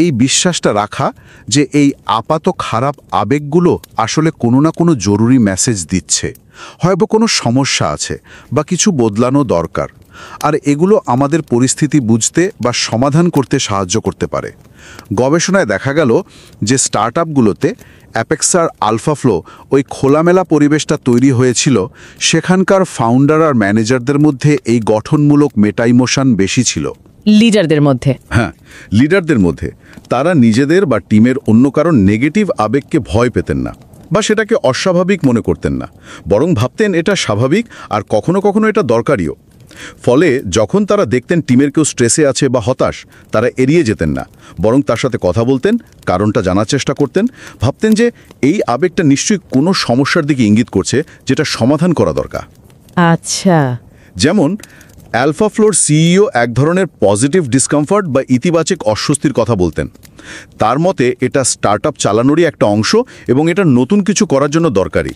এই বিশ্বাসটা রাখা যে এই আপাত খারাপ আবেগগুলো আসলে কোনো না কোনো জরুরি মেসেজ দিচ্ছে, হয়তো কোনো সমস্যা আছে বা কিছু বদলানো দরকার, আর এগুলো আমাদের পরিস্থিতি বুঝতে বা সমাধান করতে সাহায্য করতে পারে। গবেষণায় দেখা গেল যে স্টার্টআপগুলোতে অ্যাপেক্সার আলফা ফ্লো ওই খোলামেলা পরিবেশটা তৈরি হয়েছিল, সেখানকার ফাউন্ডার আর ম্যানেজারদের মধ্যে এই গঠনমূলক মেটা ইমোশন বেশি ছিল। লিডারদের মধ্যে? হ্যাঁ, লিডারদের মধ্যে। তারা নিজেদের বা টিমের অন্য কারণ নেগেটিভ আবেগকে ভয় পেতেন না বা সেটাকে অস্বাভাবিক মনে করতেন না, বরং ভাবতেন এটা স্বাভাবিক আর কখনো কখনো এটা দরকারিও। ফলে যখন তারা দেখতেন টিমের কেউ স্ট্রেসে আছে বা হতাশ, তারা এড়িয়ে যেতেন না, বরং তার সাথে কথা বলতেন, কারণটা জানার চেষ্টা করতেন, ভাবতেন যে এই আবেগটা নিশ্চয়ই কোনো সমস্যার দিকে ইঙ্গিত করছে যেটা সমাধান করা দরকার। আচ্ছা। যেমন অ্যালফাফ্লোর সিইও এক ধরনের পজিটিভ ডিসকমফর্ট বা ইতিবাচক অস্বস্তির কথা বলতেন। তার মতে এটা স্টার্টআপ চালানোরই একটা অংশ এবং এটা নতুন কিছু করার জন্য দরকারি।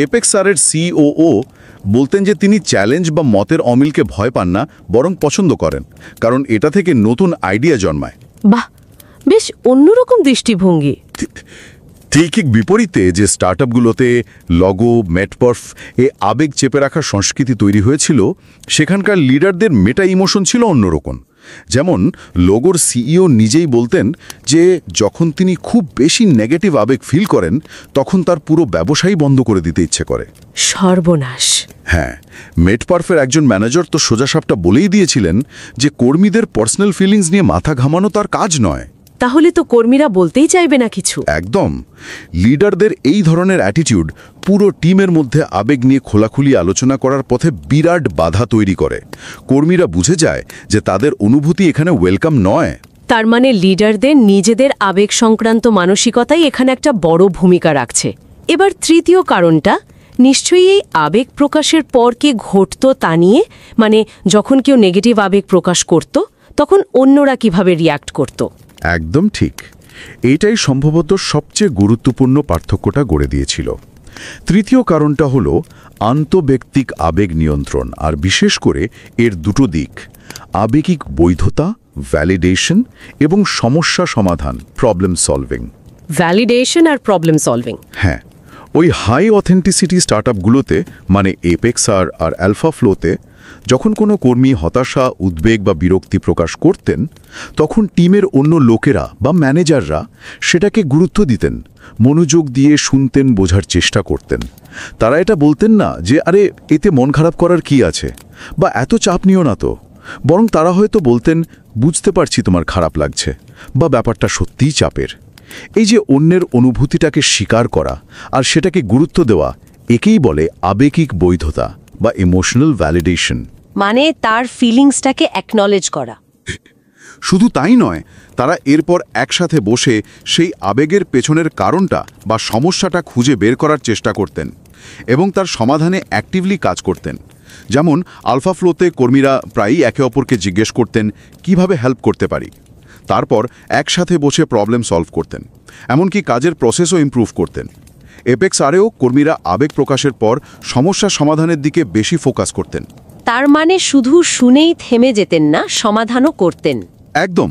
এপেক্সারের সিইও বলতেন যে তিনি চ্যালেঞ্জ বা মতের অমিলকে ভয় পান না, বরং পছন্দ করেন, কারণ এটা থেকে নতুন আইডিয়া জন্মায়। বাহ, বেশ অন্যরকম দৃষ্টিভঙ্গি। ঠিক বিপরীতে যে স্টার্টআপগুলোতে লগো, মেটপারফ এ আবেগ চেপে রাখার সংস্কৃতি তৈরি হয়েছিল, সেখানকার লিডারদের মেটা ইমোশন ছিল অন্যরকম। যেমন লোগোর সিইও নিজেই বলতেন যে যখন তিনি খুব বেশি নেগেটিভ আবেগ ফিল করেন, তখন তার পুরো ব্যবসায়ী বন্ধ করে দিতে ইচ্ছে করে। সর্বনাশ। হ্যাঁ, মেটপারফের একজন ম্যানেজার তো সোজাসাপটা বলেই দিয়েছিলেন যে কর্মীদের পার্সোনাল ফিলিংস নিয়ে মাথা ঘামানো তার কাজ নয়। তাহলে তো কর্মীরা বলতেই চাইবে না কিছু। একদম। লিডারদের এই ধরনের অ্যাটিটিউড পুরো টিমের মধ্যে আবেগ নিয়ে খোলাখুলি আলোচনা করার পথে বিরাট বাধা তৈরি করে। কর্মীরা বুঝে যায় যে তাদের অনুভূতি এখানে ওয়েলকাম নয়। তার মানে লিডারদের নিজেদের আবেগ সংক্রান্ত মানসিকতাই এখানে একটা বড় ভূমিকা রাখছে। এবার তৃতীয় কারণটা, নিশ্চয়ই এই আবেগ প্রকাশের পর কি ঘটত তা নিয়ে, মানে যখন কেউ নেগেটিভ আবেগ প্রকাশ করত, তখন অন্যরা কিভাবে রিয়্যাক্ট করত। একদম ঠিক। এইটাই সম্ভবত সবচেয়ে গুরুত্বপূর্ণ পার্থক্যটা গড়ে দিয়েছিল। তৃতীয় কারণটা হলো আন্তঃব্যক্তিক আবেগ নিয়ন্ত্রণ, আর বিশেষ করে এর দুটো দিক, আবেগিক বৈধতা, ভ্যালিডেশন, এবং সমস্যা সমাধান, প্রবলেম সলভিং। ভ্যালিডেশন আর প্রবলেম সলভিং। হ্যাঁ, ওই হাই অথেন্টিসিটি স্টার্টআপগুলোতে, মানে এপেক্সার আর অ্যালফাফ্লোতে, যখন কোনো কর্মী হতাশা, উদ্বেগ বা বিরক্তি প্রকাশ করতেন, তখন টিমের অন্য লোকেরা বা ম্যানেজাররা সেটাকে গুরুত্ব দিতেন, মনোযোগ দিয়ে শুনতেন, বোঝার চেষ্টা করতেন। তারা এটা বলতেন না যে আরে এতে মন খারাপ করার কি আছে, বা এত চাপ নিও না তো, বরং তারা হয়তো বলতেন বুঝতে পারছি তোমার খারাপ লাগছে, বা ব্যাপারটা সত্যিই চাপের। এই যে অন্যের অনুভূতিটাকে স্বীকার করা আর সেটাকে গুরুত্ব দেওয়া, একেই বলে আবেগিক বৈধতা বা ইমোশনাল ভ্যালিডেশন। মানে তার ফিলিংসটাকে অ্যাকনলেজ করা। শুধু তাই নয়, তারা এরপর একসাথে বসে সেই আবেগের পেছনের কারণটা বা সমস্যাটা খুঁজে বের করার চেষ্টা করতেন এবং তার সমাধানে অ্যাক্টিভলি কাজ করতেন। যেমন আলফাফ্লোতে কর্মীরা প্রায়ই একে অপরকে জিজ্ঞেস করতেন কিভাবে হেল্প করতে পারি, তারপর একসাথে বসে প্রবলেম সলভ করতেন, এমনকি কাজের প্রসেসও ইমপ্রুভ করতেন। এপেক্সারেও কর্মীরা আবেগ প্রকাশের পর সমস্যা সমাধানের দিকে বেশি ফোকাস করতেন। তার মানে শুধু শুনেই থেমে যেতেন না, সমাধানও করতেন। একদম।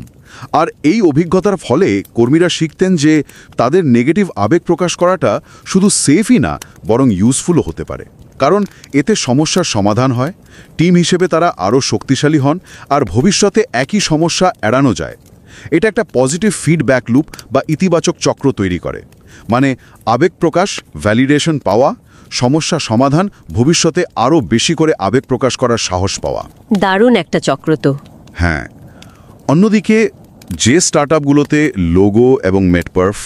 আর এই অভিজ্ঞতার ফলে কর্মীরা শিখতেন যে তাদের নেগেটিভ আবেগ প্রকাশ করাটা শুধু সেফই না, বরং ইউজফুলও হতে পারে, কারণ এতে সমস্যার সমাধান হয়, টিম হিসেবে তারা আরও শক্তিশালী হন, আর ভবিষ্যতে একই সমস্যা এড়ানো যায়। এটা একটা পজিটিভ ফিডব্যাক লুপ বা ইতিবাচক চক্র তৈরি করে। মানে আবেগ প্রকাশ, ভ্যালিডেশন পাওয়া, সমস্যা সমাধান, ভবিষ্যতে আরও বেশি করে আবেগ প্রকাশ করার সাহস পাওয়া। দারুণ একটা চক্র তো। হ্যাঁ। অন্যদিকে যে স্টার্টআপগুলোতে লোগো এবং মেটপারফ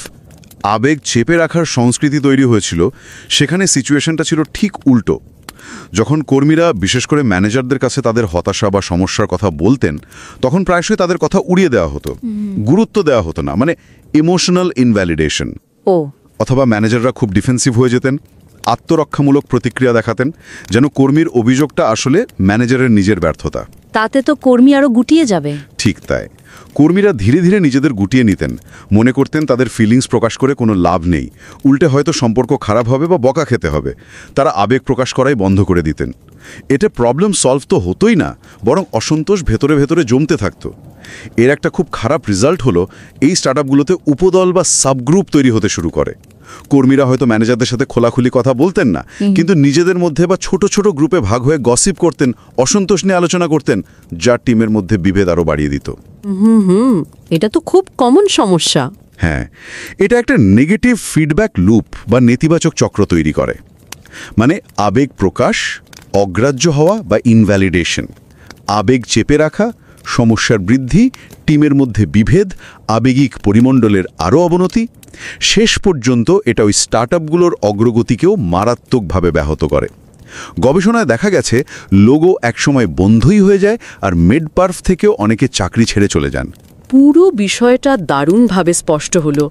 আবেগ চেপে রাখার সংস্কৃতি তৈরি হয়েছিল, সেখানে সিচুয়েশনটা ছিল ঠিক উল্টো। যখন কর্মীরা, বিশেষ করে ম্যানেজারদের কাছে তাদের হতাশা বা সমস্যার কথা বলতেন, তখন প্রায়শই তাদের কথা উড়িয়ে দেওয়া হতো, গুরুত্ব দেওয়া হতো না, মানে ইমোশনাল ইনভ্যালিডেশন। অথবা ম্যানেজাররা খুব ডিফেন্সিভ হয়ে যেতেন, আত্মরক্ষামূলক প্রতিক্রিয়া দেখাতেন, যেন কর্মীর অভিযোগটা আসলে ম্যানেজারের নিজের ব্যর্থতা। তাতে তো কর্মী আরও গুটিয়ে যাবে। ঠিক তাই। কর্মীরা ধীরে ধীরে নিজেদের গুটিয়ে নিতেন, মনে করতেন তাদের ফিলিংস প্রকাশ করে কোনো লাভ নেই, উল্টে হয়তো সম্পর্ক খারাপ হবে বা বকা খেতে হবে। তারা আবেগ প্রকাশ করাই বন্ধ করে দিতেন। এতে প্রবলেম সলভ তো হতোই না, বরং অসন্তোষ ভেতরে ভেতরে জমতে থাকতো। এর একটা খুব খারাপ রেজাল্ট হলো এই স্টার্টআপগুলোতে উপদল বা সাবগ্রুপ তৈরি হতে শুরু করে। কর্মীরা হয়তো ম্যানেজারদের সাথে খোলাখুলি কথা বলতেন না, কিন্তু নিজেদের মধ্যে বা ছোট ছোট গ্রুপে ভাগ হয়ে গসিপ করতেন, অসন্তোষ নিয়ে আলোচনা করতেন, যা টিমের মধ্যে বিভেদ আরও বাড়িয়ে দিত। এটা তো খুব কমন সমস্যা। হ্যাঁ, এটা একটা নেগেটিভ ফিডব্যাক লুপ বা নেতিবাচক চক্র তৈরি করে। মানে আবেগ প্রকাশ, অগ্রাহ্য হওয়া বা ইনভ্যালিডেশন, আবেগ চেপে রাখা, সমস্যার বৃদ্ধি, টিমের মধ্যে বিভেদ, আবেগিক পরিমণ্ডলের আরও অবনতি। শেষ পর্যন্ত এটা ওই স্টার্টআপগুলোর অগ্রগতিকেও মারাত্মকভাবে ব্যাহত করে। গবেষণায় দেখা গেছে লোগো একসময় বন্ধই হয়ে যায়, আর মেডপারফ থেকেও অনেকে চাকরি ছেড়ে চলে যান। পুরো বিষয়টা দারুণভাবে স্পষ্ট হলো।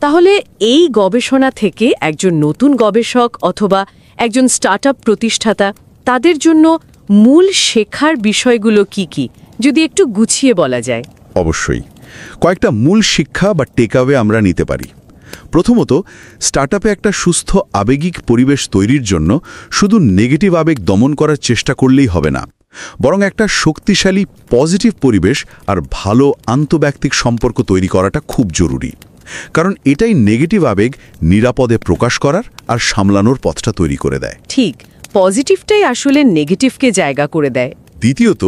তাহলে এই গবেষণা থেকে একজন নতুন গবেষক অথবা একজন স্টার্টআপ প্রতিষ্ঠাতা, তাদের জন্য মূল শেখার বিষয়গুলো কি যদি একটু গুছিয়ে বলা যায়। অবশ্যই কয়েকটা মূল শিক্ষা বা টেকঅ্যাওয়ে আমরা নিতে পারি। প্রথমত, স্টার্টআপে একটা সুস্থ আবেগিক পরিবেশ তৈরির জন্য শুধু নেগেটিভ আবেগ দমন করার চেষ্টা করলেই হবে না, বরং একটা শক্তিশালী পজিটিভ পরিবেশ আর ভালো আন্তঃব্যক্তিক সম্পর্ক তৈরি করাটা খুব জরুরি। কারণ এটাই নেগেটিভ আবেগ নিরাপদে প্রকাশ করার আর সামলানোর পথটা তৈরি করে দেয়। ঠিক, পজিটিভটাই আসলে নেগেটিভকে জায়গা করে দেয়। দ্বিতীয়ত,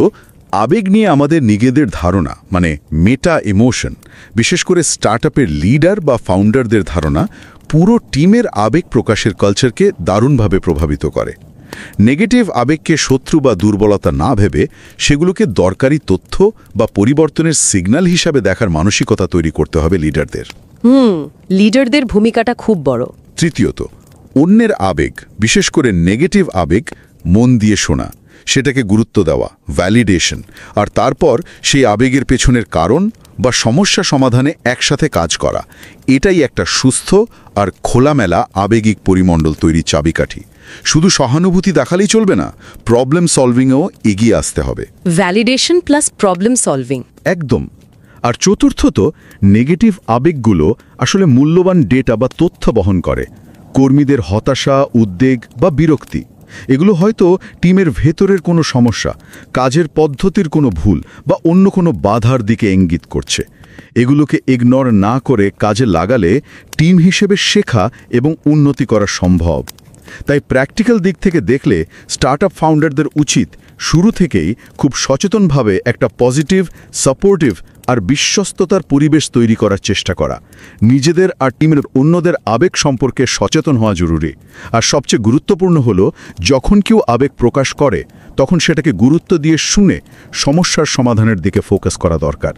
আবেগ নিয়ে আমাদের নিজেদের ধারণা মানে মেটা ইমোশন, বিশেষ করে স্টার্টআপের লিডার বা ফাউন্ডারদের ধারণা পুরো টিমের আবেগ প্রকাশের কালচারকে দারুণভাবে প্রভাবিত করে। নেগেটিভ আবেগকে শত্রু বা দুর্বলতা না ভেবে সেগুলোকে দরকারি তথ্য বা পরিবর্তনের সিগন্যাল হিসাবে দেখার মানসিকতা তৈরি করতে হবে লিডারদের। লিডারদের ভূমিকাটা খুব বড়। তৃতীয়ত, অন্যের আবেগ, বিশেষ করে নেগেটিভ আবেগ মন দিয়ে শোনা, সেটাকে গুরুত্ব দেওয়া, ভ্যালিডেশন, আর তারপর সেই আবেগের পেছনের কারণ বা সমস্যা সমাধানে একসাথে কাজ করা, এটাই একটা সুস্থ আর খোলামেলা আবেগিক পরিমণ্ডল তৈরির চাবিকাঠি। শুধু সহানুভূতি দেখালেই চলবে না, প্রবলেম সলভিংয়েও এগিয়ে আসতে হবে। Validation plus problem solving. একদম। আর চতুর্থত, নেগেটিভ আবেগগুলো আসলে মূল্যবান ডেটা বা তথ্য বহন করে। কর্মীদের হতাশা, উদ্বেগ বা বিরক্তি, এগুলো হয়তো টিমের ভেতরের কোনো সমস্যা, কাজের পদ্ধতির কোনো ভুল বা অন্য কোনো বাধার দিকে ইঙ্গিত করছে। এগুলোকে ইগনোর না করে কাজে লাগালে টিম হিসেবে শেখা এবং উন্নতি করা সম্ভব। তাই প্র্যাকটিক্যাল দিক থেকে দেখলে স্টার্টআপ ফাউন্ডারদের উচিত শুরু থেকেই খুব সচেতনভাবে একটা পজিটিভ, সাপোর্টিভ আর বিশ্বস্ততার পরিবেশ তৈরি করার চেষ্টা করা। নিজেদের আর টিমের অন্যদের আবেগ সম্পর্কে সচেতন হওয়া জরুরি। আর সবচেয়ে গুরুত্বপূর্ণ হলো, যখন কেউ আবেগ প্রকাশ করে তখন সেটাকে গুরুত্ব দিয়ে শুনে সমস্যার সমাধানের দিকে ফোকাস করা দরকার।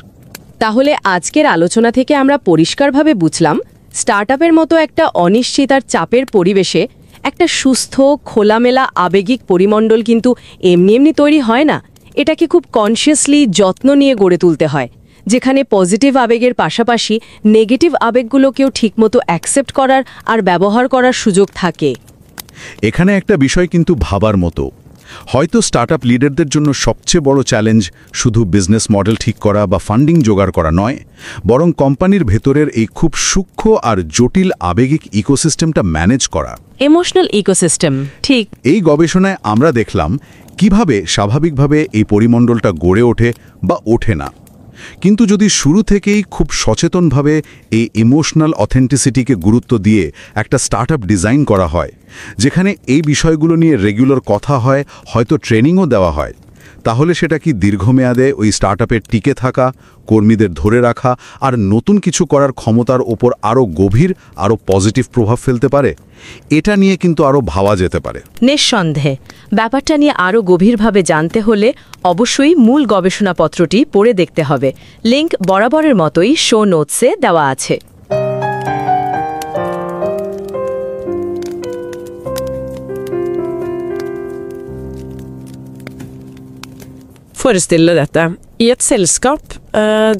তাহলে আজকের আলোচনা থেকে আমরা পরিষ্কারভাবে বুঝলাম, স্টার্টআপের মতো একটা অনিশ্চিত আর চাপের পরিবেশে একটা সুস্থ, খোলামেলা আবেগিক পরিমণ্ডল কিন্তু এমনি তৈরি হয় না। এটাকে খুব কনসিয়াসলি যত্ন নিয়ে গড়ে তুলতে হয়, যেখানে পজিটিভ আবেগের পাশাপাশি নেগেটিভ আবেগগুলোকেও ঠিকমতো অ্যাকসেপ্ট করার আর ব্যবহার করার সুযোগ থাকে। এখানে একটা বিষয় কিন্তু ভাবার মতো। হয়তো স্টার্টআপ লিডারদের জন্য সবচেয়ে বড় চ্যালেঞ্জ শুধু বিজনেস মডেল ঠিক করা বা ফান্ডিং জোগাড় করা নয়, বরং কোম্পানির ভেতরের এই খুব সূক্ষ্ম আর জটিল আবেগিক ইকোসিস্টেমটা ম্যানেজ করা। ইমোশনাল ইকোসিস্টেম, ঠিক। এই গবেষণায় আমরা দেখলাম কিভাবে স্বাভাবিকভাবে এই পরিমণ্ডলটা গড়ে ওঠে বা ওঠে না। কিন্তু যদি শুরু থেকেই খুব সচেতনভাবে এই ইমোশনাল অথেন্টিসিটিকে গুরুত্ব দিয়ে একটা স্টার্টআপ ডিজাইন করা হয়, যেখানে এই বিষয়গুলো নিয়ে রেগুলার কথা হয়, হয়তো ট্রেনিংও দেওয়া হয়, তাহলে সেটা কি দীর্ঘমেয়াদে ওই স্টার্টআপের টিকে থাকা, কর্মীদের ধরে রাখা আর নতুন কিছু করার ক্ষমতার ওপর আরও গভীর, আরও পজিটিভ প্রভাব ফেলতে পারে? এটা নিয়ে কিন্তু আরও ভাবা যেতে পারে। নিঃসন্দেহে ব্যাপারটা নিয়ে আরও গভীরভাবে জানতে হলে অবশ্যই মূল গবেষণাপত্রটি পড়ে দেখতে হবে। লিংক বরাবরের মতোই শো নোটসে দেওয়া আছে। Forestille dette. I et selskap,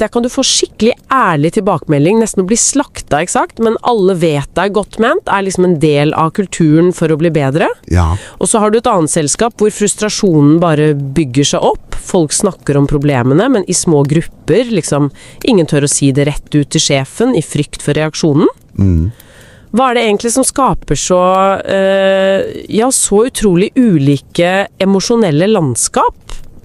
der kan du få skikkelig ærlig tilbakemelding, nesten å bli slakta, ikke sant? Men alle vet det er godt ment, er liksom en del av kulturen for å bli bedre. Ja. Og så har du et annet selskap hvor frustrasjonen bare bygger seg opp. Folk snakker om problemene, men i små grupper, liksom, ingen tør å si det rett ut til sjefen i frykt for reaksjonen. Hva er det egentlig som skaper så utrolig ulike emosjonelle landskap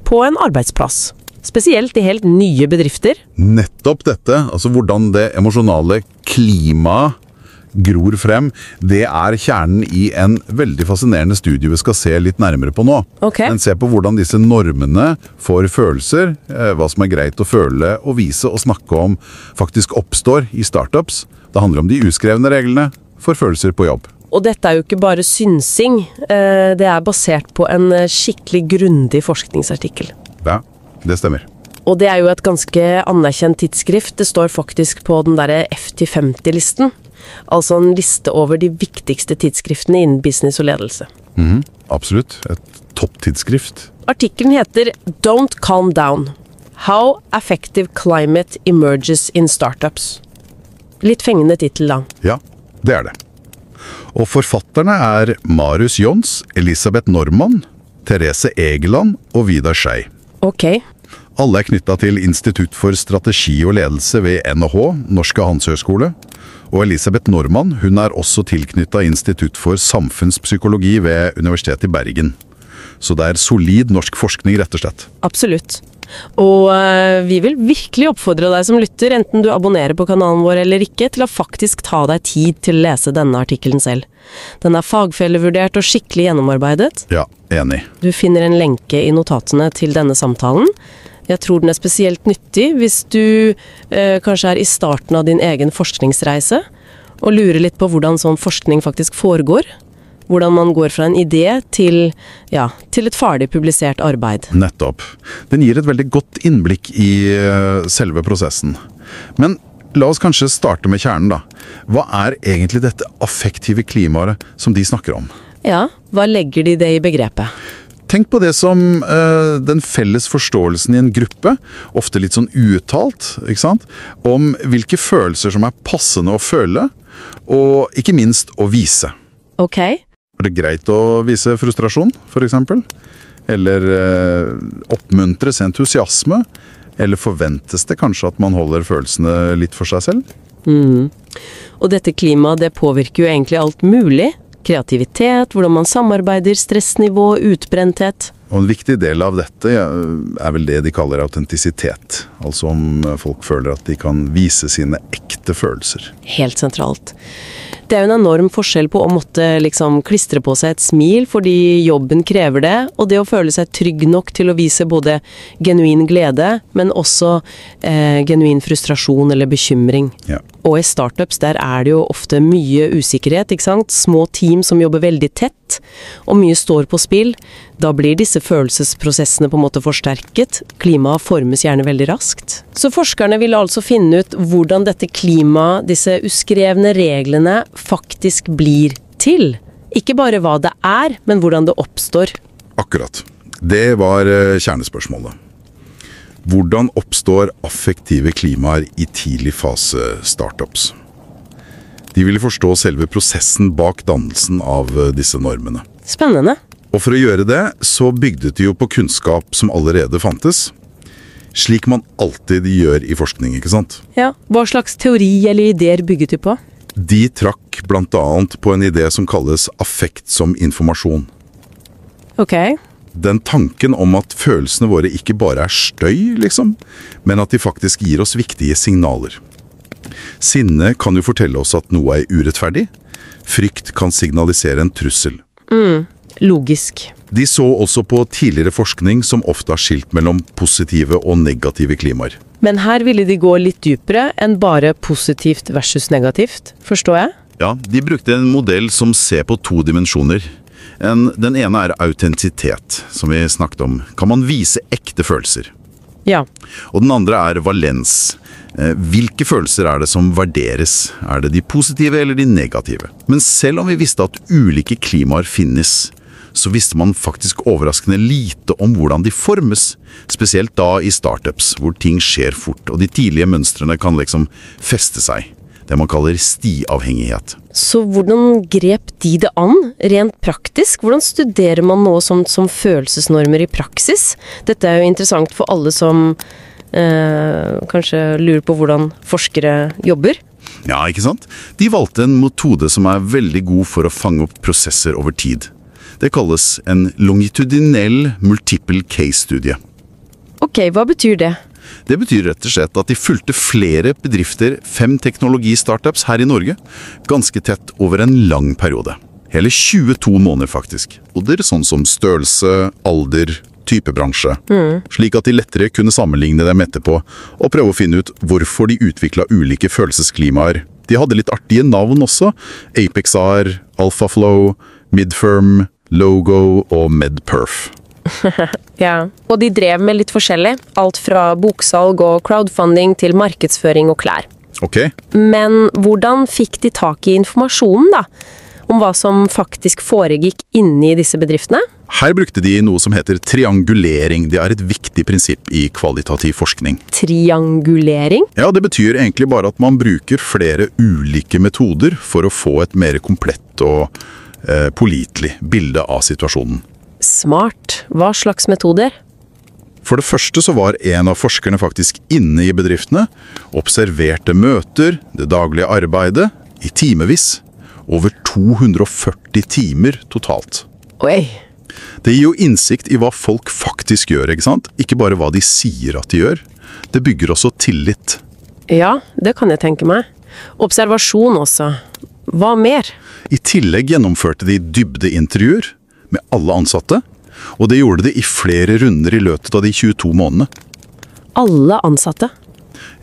på en arbeidsplass? Spesielt i helt nye bedrifter. Nettopp dette, altså hvordan det emosjonale klimaet gror frem, det er kjernen i en veldig fascinerende studie vi skal se litt nærmere på nå. Okay. Men se på hvordan disse normene for følelser, hva som er greit å føle og vise og snakke om, faktisk oppstår i startups. Det handler om de uskrevne reglene for følelser på jobb. Og dette er jo ikke bare synsing, det er basert på en skikkelig grundig forskningsartikkel. Ja, det stemmer. Og det er jo et ganske anerkjent tidsskrift. Det står faktisk på den der FT50-listen. Altså en liste over de viktigste tidsskriftene innen business og ledelse. Absolutt, et topptidsskrift. Artikkelen heter Don't Calm Down. How Affective Climate Emerges in Startups. Litt fengende titel da. Ja, det er det. Og forfatterne er Marius Jons, Elisabeth Normann, Therese Egeland og Vidar Skei. Ok. Alle knyttet til Institutt for strategi og ledelse ved NHH, Norske Handelshøyskole. Og Elisabeth Normann, hun også tilknyttet Institutt for samfunnspsykologi ved Universitetet i Bergen. Så det solid norsk forskning, rett og slett. Absolutt. Og vi vil virkelig oppfordre deg som lytter, enten du abonnerer på kanalen vår eller ikke, til å faktisk ta deg tid til å lese denne artikkelen selv. Den fagfellevurdert og skikkelig gjennomarbeidet. Ja, enig. Du finner en lenke i notatene til denne samtalen. Jeg tror den spesielt nyttig hvis du kanskje i starten av din egen forskningsreise, og lurer litt på hvordan sånn forskning faktisk foregår. Hvordan man går fra en idé til et ferdig publisert arbeid. Nettopp. Den gir et veldig godt innblikk i selve prosessen. Men la oss kanskje starte med kjernen da. Hva egentlig dette affektive klimaet som de snakker om? Ja, hva legger de det i begrepet? Tenk på det som den felles forståelsen i en gruppe, ofte litt sånn uuttalt, ikke sant? Om hvilke følelser som passende å føle, og ikke minst å vise. Ok. Er det greit å vise frustrasjon, for eksempel? Eller oppmuntres entusiasme? Eller forventes det kanskje at man holder følelsene litt for seg selv? Og dette klimaet, det påvirker jo egentlig alt mulig. Kreativitet, hvordan man samarbeider, stressnivå, utbrenthet. Og en viktig del av dette vel det de kaller autentisitet. Altså om folk føler at de kan vise sine ekte følelser. Helt sentralt. Det jo en enorm forskjell på å måtte liksom klistre på seg et smil fordi jobben krever det, og det å føle seg trygg nok til å vise både genuin glede, men også genuin frustrasjon eller bekymring. Ja. Og i startups der det jo ofte mye usikkerhet, ikke sant? Små team som jobber veldig tett, og mye står på spill. Da blir disse følelsesprosessene på en måte forsterket. Klimaet formes gjerne veldig raskt. Så forskerne ville altså finne ut hvordan dette klimaet, disse uskrevne reglene, faktisk blir til. Ikke bare hva det men hvordan det oppstår. Akkurat. Det var kjernespørsmålet. Hvordan oppstår affektive klimaer i tidlig fase startups? De ville forstå selve prosessen bak dannelsen av disse normene. Spennende. Og for å gjøre det, så bygdet de jo på kunnskap som allerede fantes. Slik man alltid gjør i forskning, ikke sant? Ja, hva slags teori eller ideer bygget de på? De trakk blant annet på en idé som kalles affekt som informasjon. Ok. Den tanken om at følelsene våre ikke bare støy, liksom, men at de faktisk gir oss viktige signaler. Sinne kan jo fortelle oss at noe urettferdig. Frykt kan signalisere en trussel. Logisk. De så også på tidligere forskning som ofte har skilt mellom positive og negative klimaer. Men her ville de gå litt dypere enn bare positivt versus negativt, forstår jeg? Ja, de brukte en modell som ser på 2 dimensjoner. Den ene autentisitet, som vi snakket om. Kan man vise ekte følelser? Ja. Og den andre valens. Hvilke følelser det som värderes? Det de positive eller de negative? Men selv om vi visste at ulike klimaer finnes, så visste man faktisk overraskende lite om hvordan de formes, spesielt da i startups, hvor ting skjer fort, og de tidlige mønstrene kan liksom feste seg. Det man kaller stiavhengighet. Så hvordan grep de det an, rent praktisk? Hvordan studerer man noe som følelsesnormer i praksis? Dette jo interessant for alle som kanskje lurer på hvordan forskere jobber. Ja, ikke sant? De valgte en metode som veldig god for å fange opp prosesser over tid. Det kalles en longitudinell multiple case-studie. Ok, hva betyr det? Det betyr rett og slett at de fulgte flere bedrifter, 5 teknologistartups her i Norge, ganske tett over en lang periode. Hele 22 måneder faktisk. Og det sånn som størrelse, alder, type bransje. Slik at de lettere kunne sammenligne dem etterpå, og prøve å finne ut hvorfor de utviklet ulike følelsesklimaer. De hadde litt artige navn også. ApexR, AlphaFlow, Midfirm, Logo og MedPerf. Ja, og de drev med litt forskjellig. Alt fra boksalg og crowdfunding til markedsføring og klær. Ok. Men hvordan fikk de tak i informasjonen da? Om hva som faktisk foregikk inne i disse bedriftene? Her brukte de noe som heter triangulering. Det et viktig prinsipp i kvalitativ forskning. Triangulering? Ja, det betyr egentlig bare at man bruker flere ulike metoder for å få et mer komplett og pålitelig bilde av situasjonen. Smart. Hva slags metoder? For det første så var en av forskerne faktisk inne i bedriftene, observerte møter, det daglige arbeidet, i timevis. Over 240 timer totalt. Oi! Det gir jo innsikt i hva folk faktisk gjør, ikke sant? Ikke bare hva de sier at de gjør. Det bygger også tillit. Ja, det kan jeg tenke meg. Observasjon også. Hva mer? I tillegg gjennomførte de dybdeintervjuer med alle ansatte, og det gjorde de i flere runder i løpet av de 22 månedene. Alle ansatte?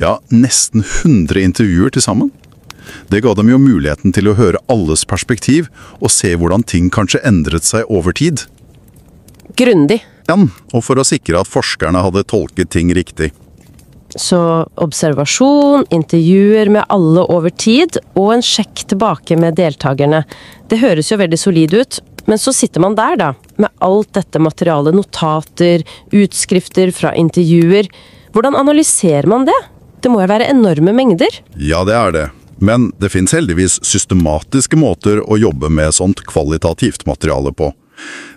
Ja, nesten 100 intervjuer til sammen. Det ga dem jo muligheten til å høre alles perspektiv og se hvordan ting kanskje endret seg over tid. Grundig. Ja, og for å sikre at forskerne hadde tolket ting riktig. Så observasjon, intervjuer med alle over tid, og en sjekk tilbake med deltakerne. Det høres jo veldig solid ut, men så sitter man der da, med alt dette materialet, notater, utskrifter fra intervjuer. Hvordan analyserer man det? Det må jo være enorme mengder. Ja, det er det. Men det finnes heldigvis systematiske måter å jobbe med sånt kvalitativt materiale på.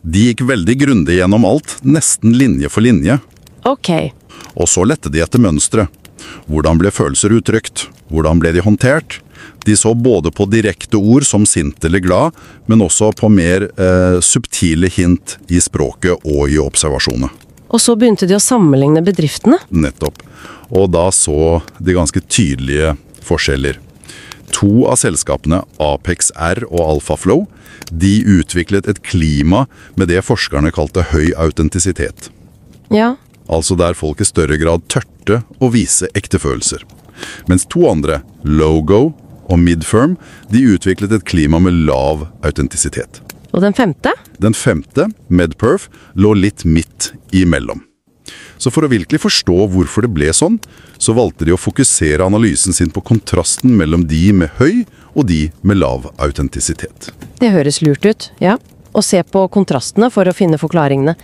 De gikk veldig grundig gjennom alt, nesten linje for linje. Ok. Og så lette de etter mønstre. Hvordan ble følelser uttrykt? Hvordan ble de håndtert? De så både på direkte ord som sint eller glad, men også på mer subtile hint i språket og i observasjonene. Og så begynte de å sammenligne bedriftene? Nettopp. Og da så de ganske tydelige forskjeller. 2 av selskapene, Apex R og AlphaFlow, de utviklet et klima med det forskerne kalte høy autentisitet. Ja. Altså der folk i større grad tørte å vise ekte følelser. Mens 2 andre, Logo og Midfirm, de utviklet et klima med lav autentisitet. Og den 5.? Den 5., MedPerf, lå litt midt imellom. Så for å virkelig forstå hvorfor det ble sånn, så valgte de å fokusere analysen sin på kontrasten mellom de med høy og de med lav autentisitet. Det høres lurt ut, ja. Og se på kontrastene for å finne forklaringene.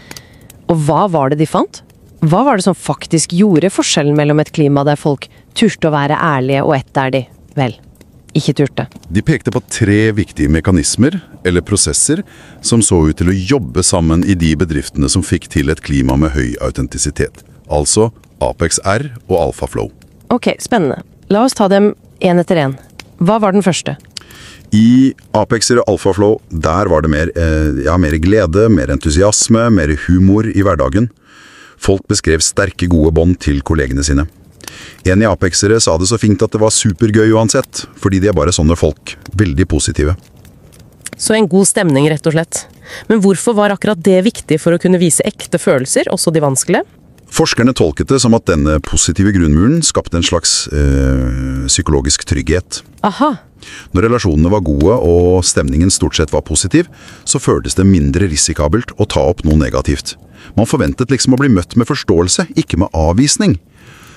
Og hva var det de fant? Hva var det som faktisk gjorde forskjellen mellom et klima der folk turte å være ærlige og ett der de, vel, ikke turte? De pekte på 3 viktige mekanismer, eller prosesser, som så ut til å jobbe sammen i de bedriftene som fikk til et klima med høy autentisitet. Altså Apex R og AlphaFlow. Ok, spennende. La oss ta dem en etter en. Hva var den første? I Apex og AlphaFlow, der var det mer glede, mer entusiasme, mer humor i hverdagen. Folk beskrev sterke, gode bånd til kollegene sine. En i Apexere sa det så fint at det var supergøy uansett, fordi de er bare sånne folk, veldig positive. Så en god stemning, rett og slett. Men hvorfor var akkurat det viktig for å kunne vise ekte følelser, også de vanskelige? Forskerne tolket det som at denne positive grunnmuren skapte en slags psykologisk trygghet. Aha. Når relasjonene var gode og stemningen stort sett var positiv, så føltes det mindre risikabelt å ta opp noe negativt. Man forventet liksom å bli møtt med forståelse, ikke med avvisning.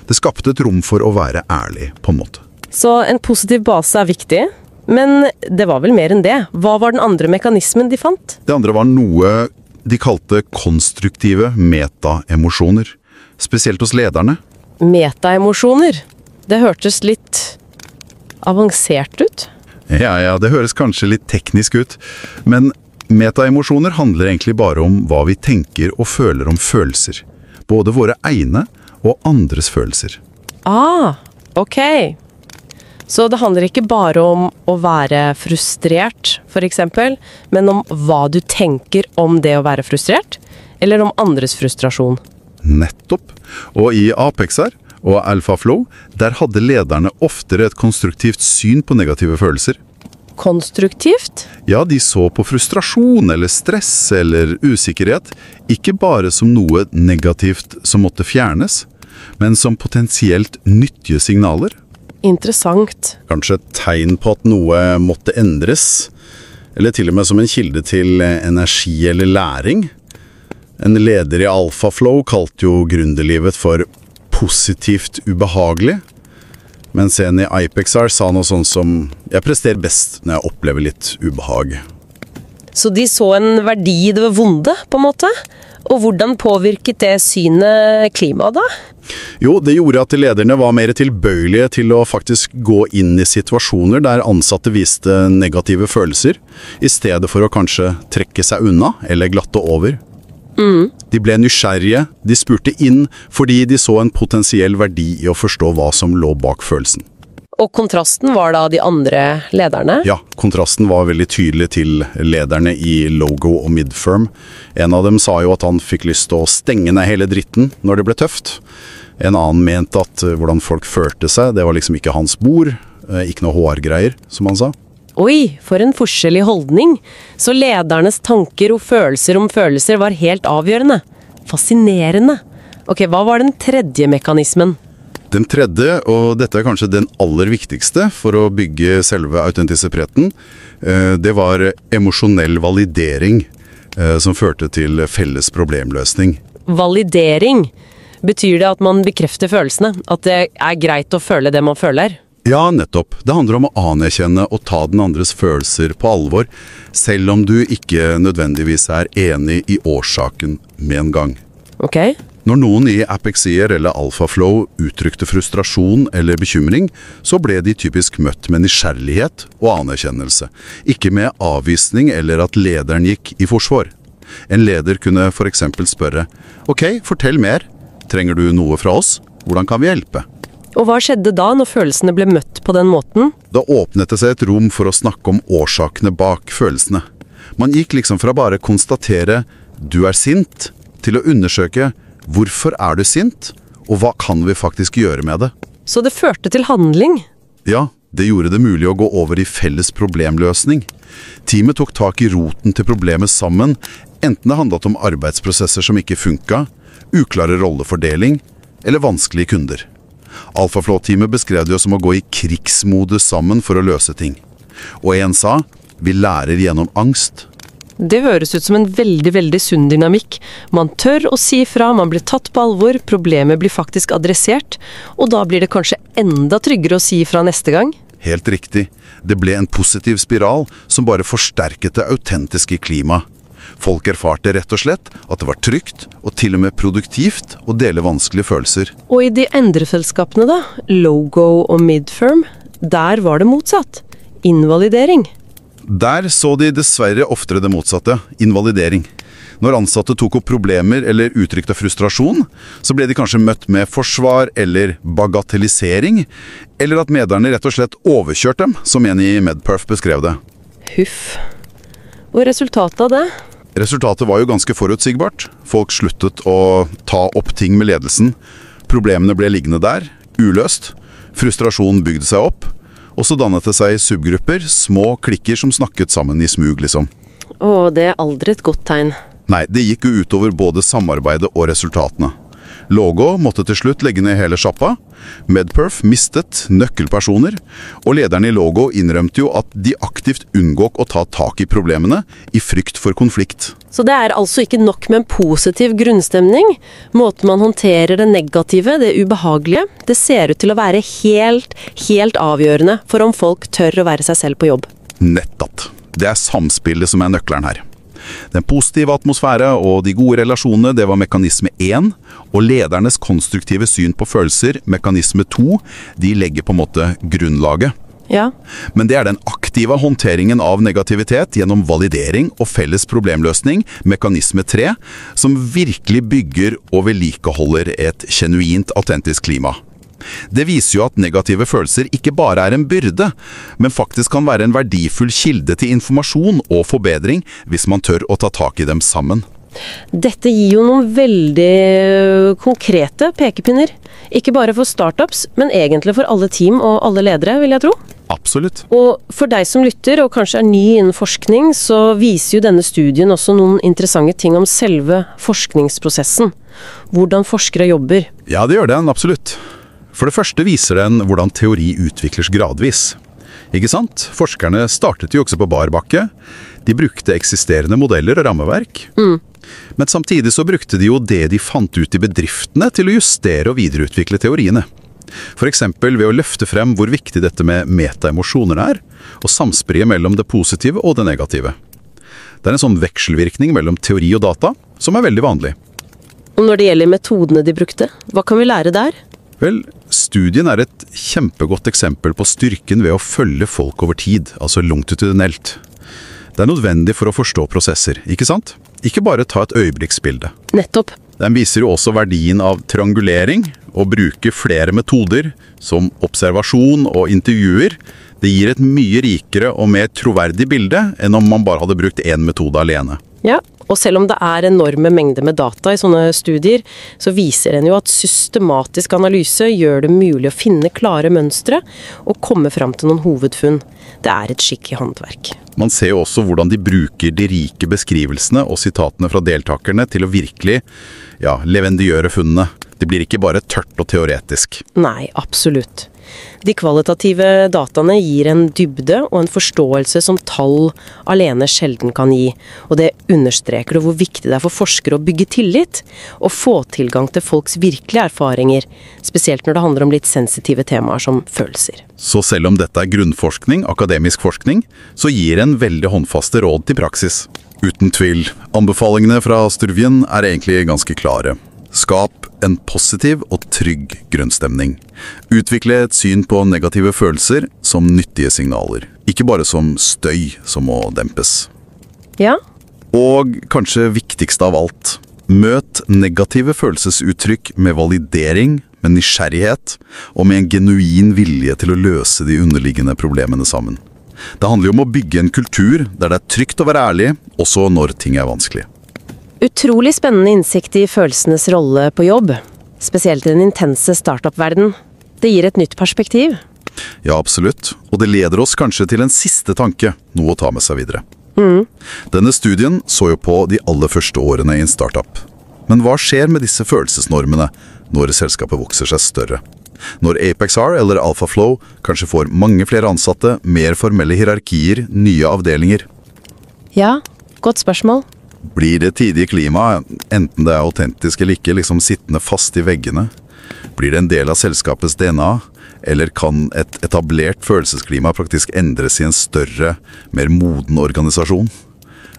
Det skapte et rom for å være ærlig, på en måte. Så en positiv base er viktig, men det var vel mer enn det. Hva var den andre mekanismen de fant? Det andre var noe de kalte konstruktive metaemosjoner, spesielt hos lederne. Metaemosjoner? Det hørtes litt avansert ut. Ja, det høres kanskje litt teknisk ut, men metaemosjoner handler egentlig bare om hva vi tenker og føler om følelser. Både våre egne og andres følelser. Ok. Så det handler ikke bare om å være frustrert, for eksempel, men om hva du tenker om det å være frustrert, eller om andres frustrasjon. Nettopp. Og i Apexar og AlphaFlow, der hadde lederne oftere et konstruktivt syn på negative følelser. Konstruktivt? Ja, de så på frustrasjon eller stress eller usikkerhet, ikke bare som noe negativt som måtte fjernes, men som potensielt nyttige signaler. Interessant. Kanskje et tegn på at noe måtte endres, eller til og med som en kilde til energi eller læring. En leder i AlphaFlow kalte jo gründerlivet for positivt ubehagelig, mens en i Apexar sa noe sånn som «Jeg presterer best når jeg opplever litt ubehag». Så de så en verdi i det vonde, på en måte? Og hvordan påvirket det synet klimaet da? Jo, det gjorde at lederne var mer tilbøyelige til å faktisk gå inn i situasjoner der ansatte viste negative følelser, i stedet for å kanskje trekke seg unna eller glatte over. De ble nysgjerrige, de spurte inn fordi de så en potensiell verdi i å forstå hva som lå bak følelsen. Og kontrasten var da de andre lederne? Ja, kontrasten var veldig tydelig til lederne i Logo og Midfirm. En av dem sa jo at han fikk lyst til å stenge ned hele dritten når det ble tøft. En annen mente at hvordan folk følte seg, det var liksom ikke hans bord, ikke noe HR-greier, som han sa. Oi, for en forskjellig holdning. Så ledernes tanker og følelser om følelser var helt avgjørende. Fascinerende. Ok, hva var den tredje mekanismen? Den tredje, og dette er kanskje den aller viktigste for å bygge selve autentisiteten, det var emosjonell validering som førte til felles problemløsning. Validering? Betyr det at man bekrefter følelsene? At det er greit å føle det man føler? Ja, nettopp. Det handler om å anerkjenne og ta den andres følelser på alvor, selv om du ikke nødvendigvis er enig i årsaken med en gang. Ok. Når noen i Apexier eller AlphaFlow uttrykte frustrasjon eller bekymring, så ble de typisk møtt med nysgjerrighet og anerkjennelse, ikke med avvisning eller at lederen gikk i forsvar. En leder kunne for eksempel spørre, «Ok, fortell mer. Trenger du noe fra oss? Hvordan kan vi hjelpe?» Og hva skjedde da når følelsene ble møtt på den måten? Da åpnet det seg et rom for å snakke om årsakene bak følelsene. Man gikk liksom fra bare konstatere «du er sint» til å undersøke «hvorfor er du sint?» og «hva kan vi faktisk gjøre med det?» Så det førte til handling? Ja, det gjorde det mulig å gå over i felles problemløsning. Teamet tok tak i roten til problemet sammen, enten det handlet om arbeidsprosesser som ikke funket, uklare rollefordeling eller vanskelige kunder. AlphaFlow-teamet beskrev det jo som å gå i krigsmodus sammen for å løse ting. Og en sa, vi lærer gjennom angst. Det høres ut som en veldig sunn dynamikk. Man tør å si fra, man blir tatt på alvor, problemet blir faktisk adressert, og da blir det kanskje enda tryggere å si fra neste gang. Helt riktig. Det ble en positiv spiral som bare forsterket det autentiske klimaet. Folk erfarte rett og slett at det var trygt og til og med produktivt å dele vanskelige følelser. Og i de andre selskapene da, Logo og Midfirm, der var det motsatt. Invalidering. Der så de dessverre oftere det motsatte, invalidering. Når ansatte tok opp problemer eller uttrykte frustrasjon, så ble de kanskje møtt med forsvar eller bagatellisering, eller at mederne rett og slett overkjørte dem, som en i Medperf beskrev det. Huff. Og resultatet av det? Resultatet var jo ganske forutsigbart. Folk sluttet å ta opp ting med ledelsen. Problemene ble liggende der, uløst. Frustrasjonen bygde seg opp. Og så dannet det seg subgrupper, små klikker som snakket sammen i smug, liksom. Det er aldri et godt tegn. Nei, det gikk jo utover både samarbeidet og resultatene. Logo måtte til slutt legge ned hele sjappa. Medperf mistet nøkkelpersoner, og lederen i Logo innrømte jo at de aktivt unngåk å ta tak i problemene i frykt for konflikt. Så det er altså ikke nok med en positiv grunnstemning. Måten man håndterer det negative, det ubehagelige, det ser ut til å være helt avgjørende for om folk tør å være seg selv på jobb. Nettopp. Det er samspillet som er nøkkelen her. Den positive atmosfære og de gode relasjonene, det var mekanisme 1, og ledernes konstruktive syn på følelser, mekanisme 2, de legger på en måte grunnlaget. Ja. Men det er den aktive håndteringen av negativitet gjennom validering og felles problemløsning, mekanisme 3, som virkelig bygger og vedlikeholder et genuint autentisk klima. Det viser jo at negative følelser ikke bare er en byrde, men faktisk kan være en verdifull kilde til informasjon og forbedring hvis man tør å ta tak i dem sammen. Dette gir jo noen veldig konkrete pekepinner. Ikke bare for startups, men egentlig for alle team og alle ledere, vil jeg tro. Absolutt. Og for deg som lytter, og kanskje er ny innen forskning, så viser jo denne studien også noen interessante ting om selve forskningsprosessen. Hvordan forskere jobber. Ja, det gjør den, absolutt. For det første viser den hvordan teori utvikles gradvis. Ikke sant? Forskerne startet jo også på bar bakke. De brukte eksisterende modeller og rammeverk. Men samtidig så brukte de jo det de fant ut i bedriftene til å justere og videreutvikle teoriene. For eksempel ved å løfte frem hvor viktig dette med metaemosjoner er, og samspillet mellom det positive og det negative. Det er en sånn vekselvirkning mellom teori og data, som er veldig vanlig. Og når det gjelder metodene de brukte, hva kan vi lære der? Vel, studien er et kjempegodt eksempel på styrken ved å følge folk over tid, altså longitudinelt. Det nødvendig for å forstå prosesser, ikke sant? Ikke bare ta et øyeblikksbilde. Nettopp. Den viser jo også verdien av triangulering, og bruke flere metoder, som observasjon og intervjuer. Det gir et mye rikere og mer troverdig bilde enn om man bare hadde brukt én metode alene. Ja, og selv om det enorme mengder med data i sånne studier, så viser den jo at systematisk analyse gjør det mulig å finne klare mønstre og komme fram til noen hovedfunn. Det et skikkelig håndverk. Man ser jo også hvordan de bruker de rike beskrivelsene og sitatene fra deltakerne til å virkelig, levendegjøre funnene. Det blir ikke bare tørt og teoretisk. Nei, absolutt. De kvalitative dataene gir en dybde og en forståelse som tall alene sjelden kan gi, og det understreker hvor viktig det for forskere å bygge tillit og få tilgang til folks virkelige erfaringer, spesielt når det handler om litt sensitive temaer som følelser. Så selv om dette grunnforskning, akademisk forskning, så gir en veldig håndfaste råd til praksis. Uten tvil, anbefalingene fra studien egentlig ganske klare. Skap en positiv og trygg grunnstemning. Utvikle et syn på negative følelser som nyttige signaler. Ikke bare som støy som må dempes. Ja. Og kanskje viktigst av alt, møt negative følelsesuttrykk med validering, med nysgjerrighet og med en genuin vilje til å løse de underliggende problemene sammen. Det handler jo om å bygge en kultur der det trygt å være ærlig, også når ting vanskelig. Utrolig spennende innsikt i følelsenes rolle på jobb, spesielt i den intense startup-verden. Det gir et nytt perspektiv. Ja, absolutt. Og det leder oss kanskje til en siste tanke, noe å ta med seg videre. Denne studien så jo på de aller første årene i en startup. Men hva skjer med disse følelsesnormene når selskapet vokser seg større? Når ApexR eller AlphaFlow kanskje får mange flere ansatte, mer formelle hierarkier, nye avdelinger? Ja, godt spørsmål. Blir det tidige klima, enten det autentisk eller ikke, liksom sittende fast i veggene? Blir det en del av selskapets DNA? Eller kan et etablert følelsesklima praktisk endres i en større, mer moden organisasjon?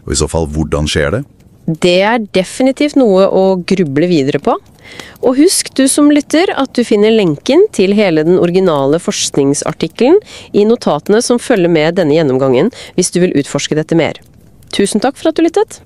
Og i så fall, hvordan skjer det? Det definitivt noe å gruble videre på. Og husk, du som lytter, at du finner lenken til hele den originale forskningsartikkelen i notatene som følger med denne gjennomgangen, hvis du vil utforske dette mer. Tusen takk for at du lyttet!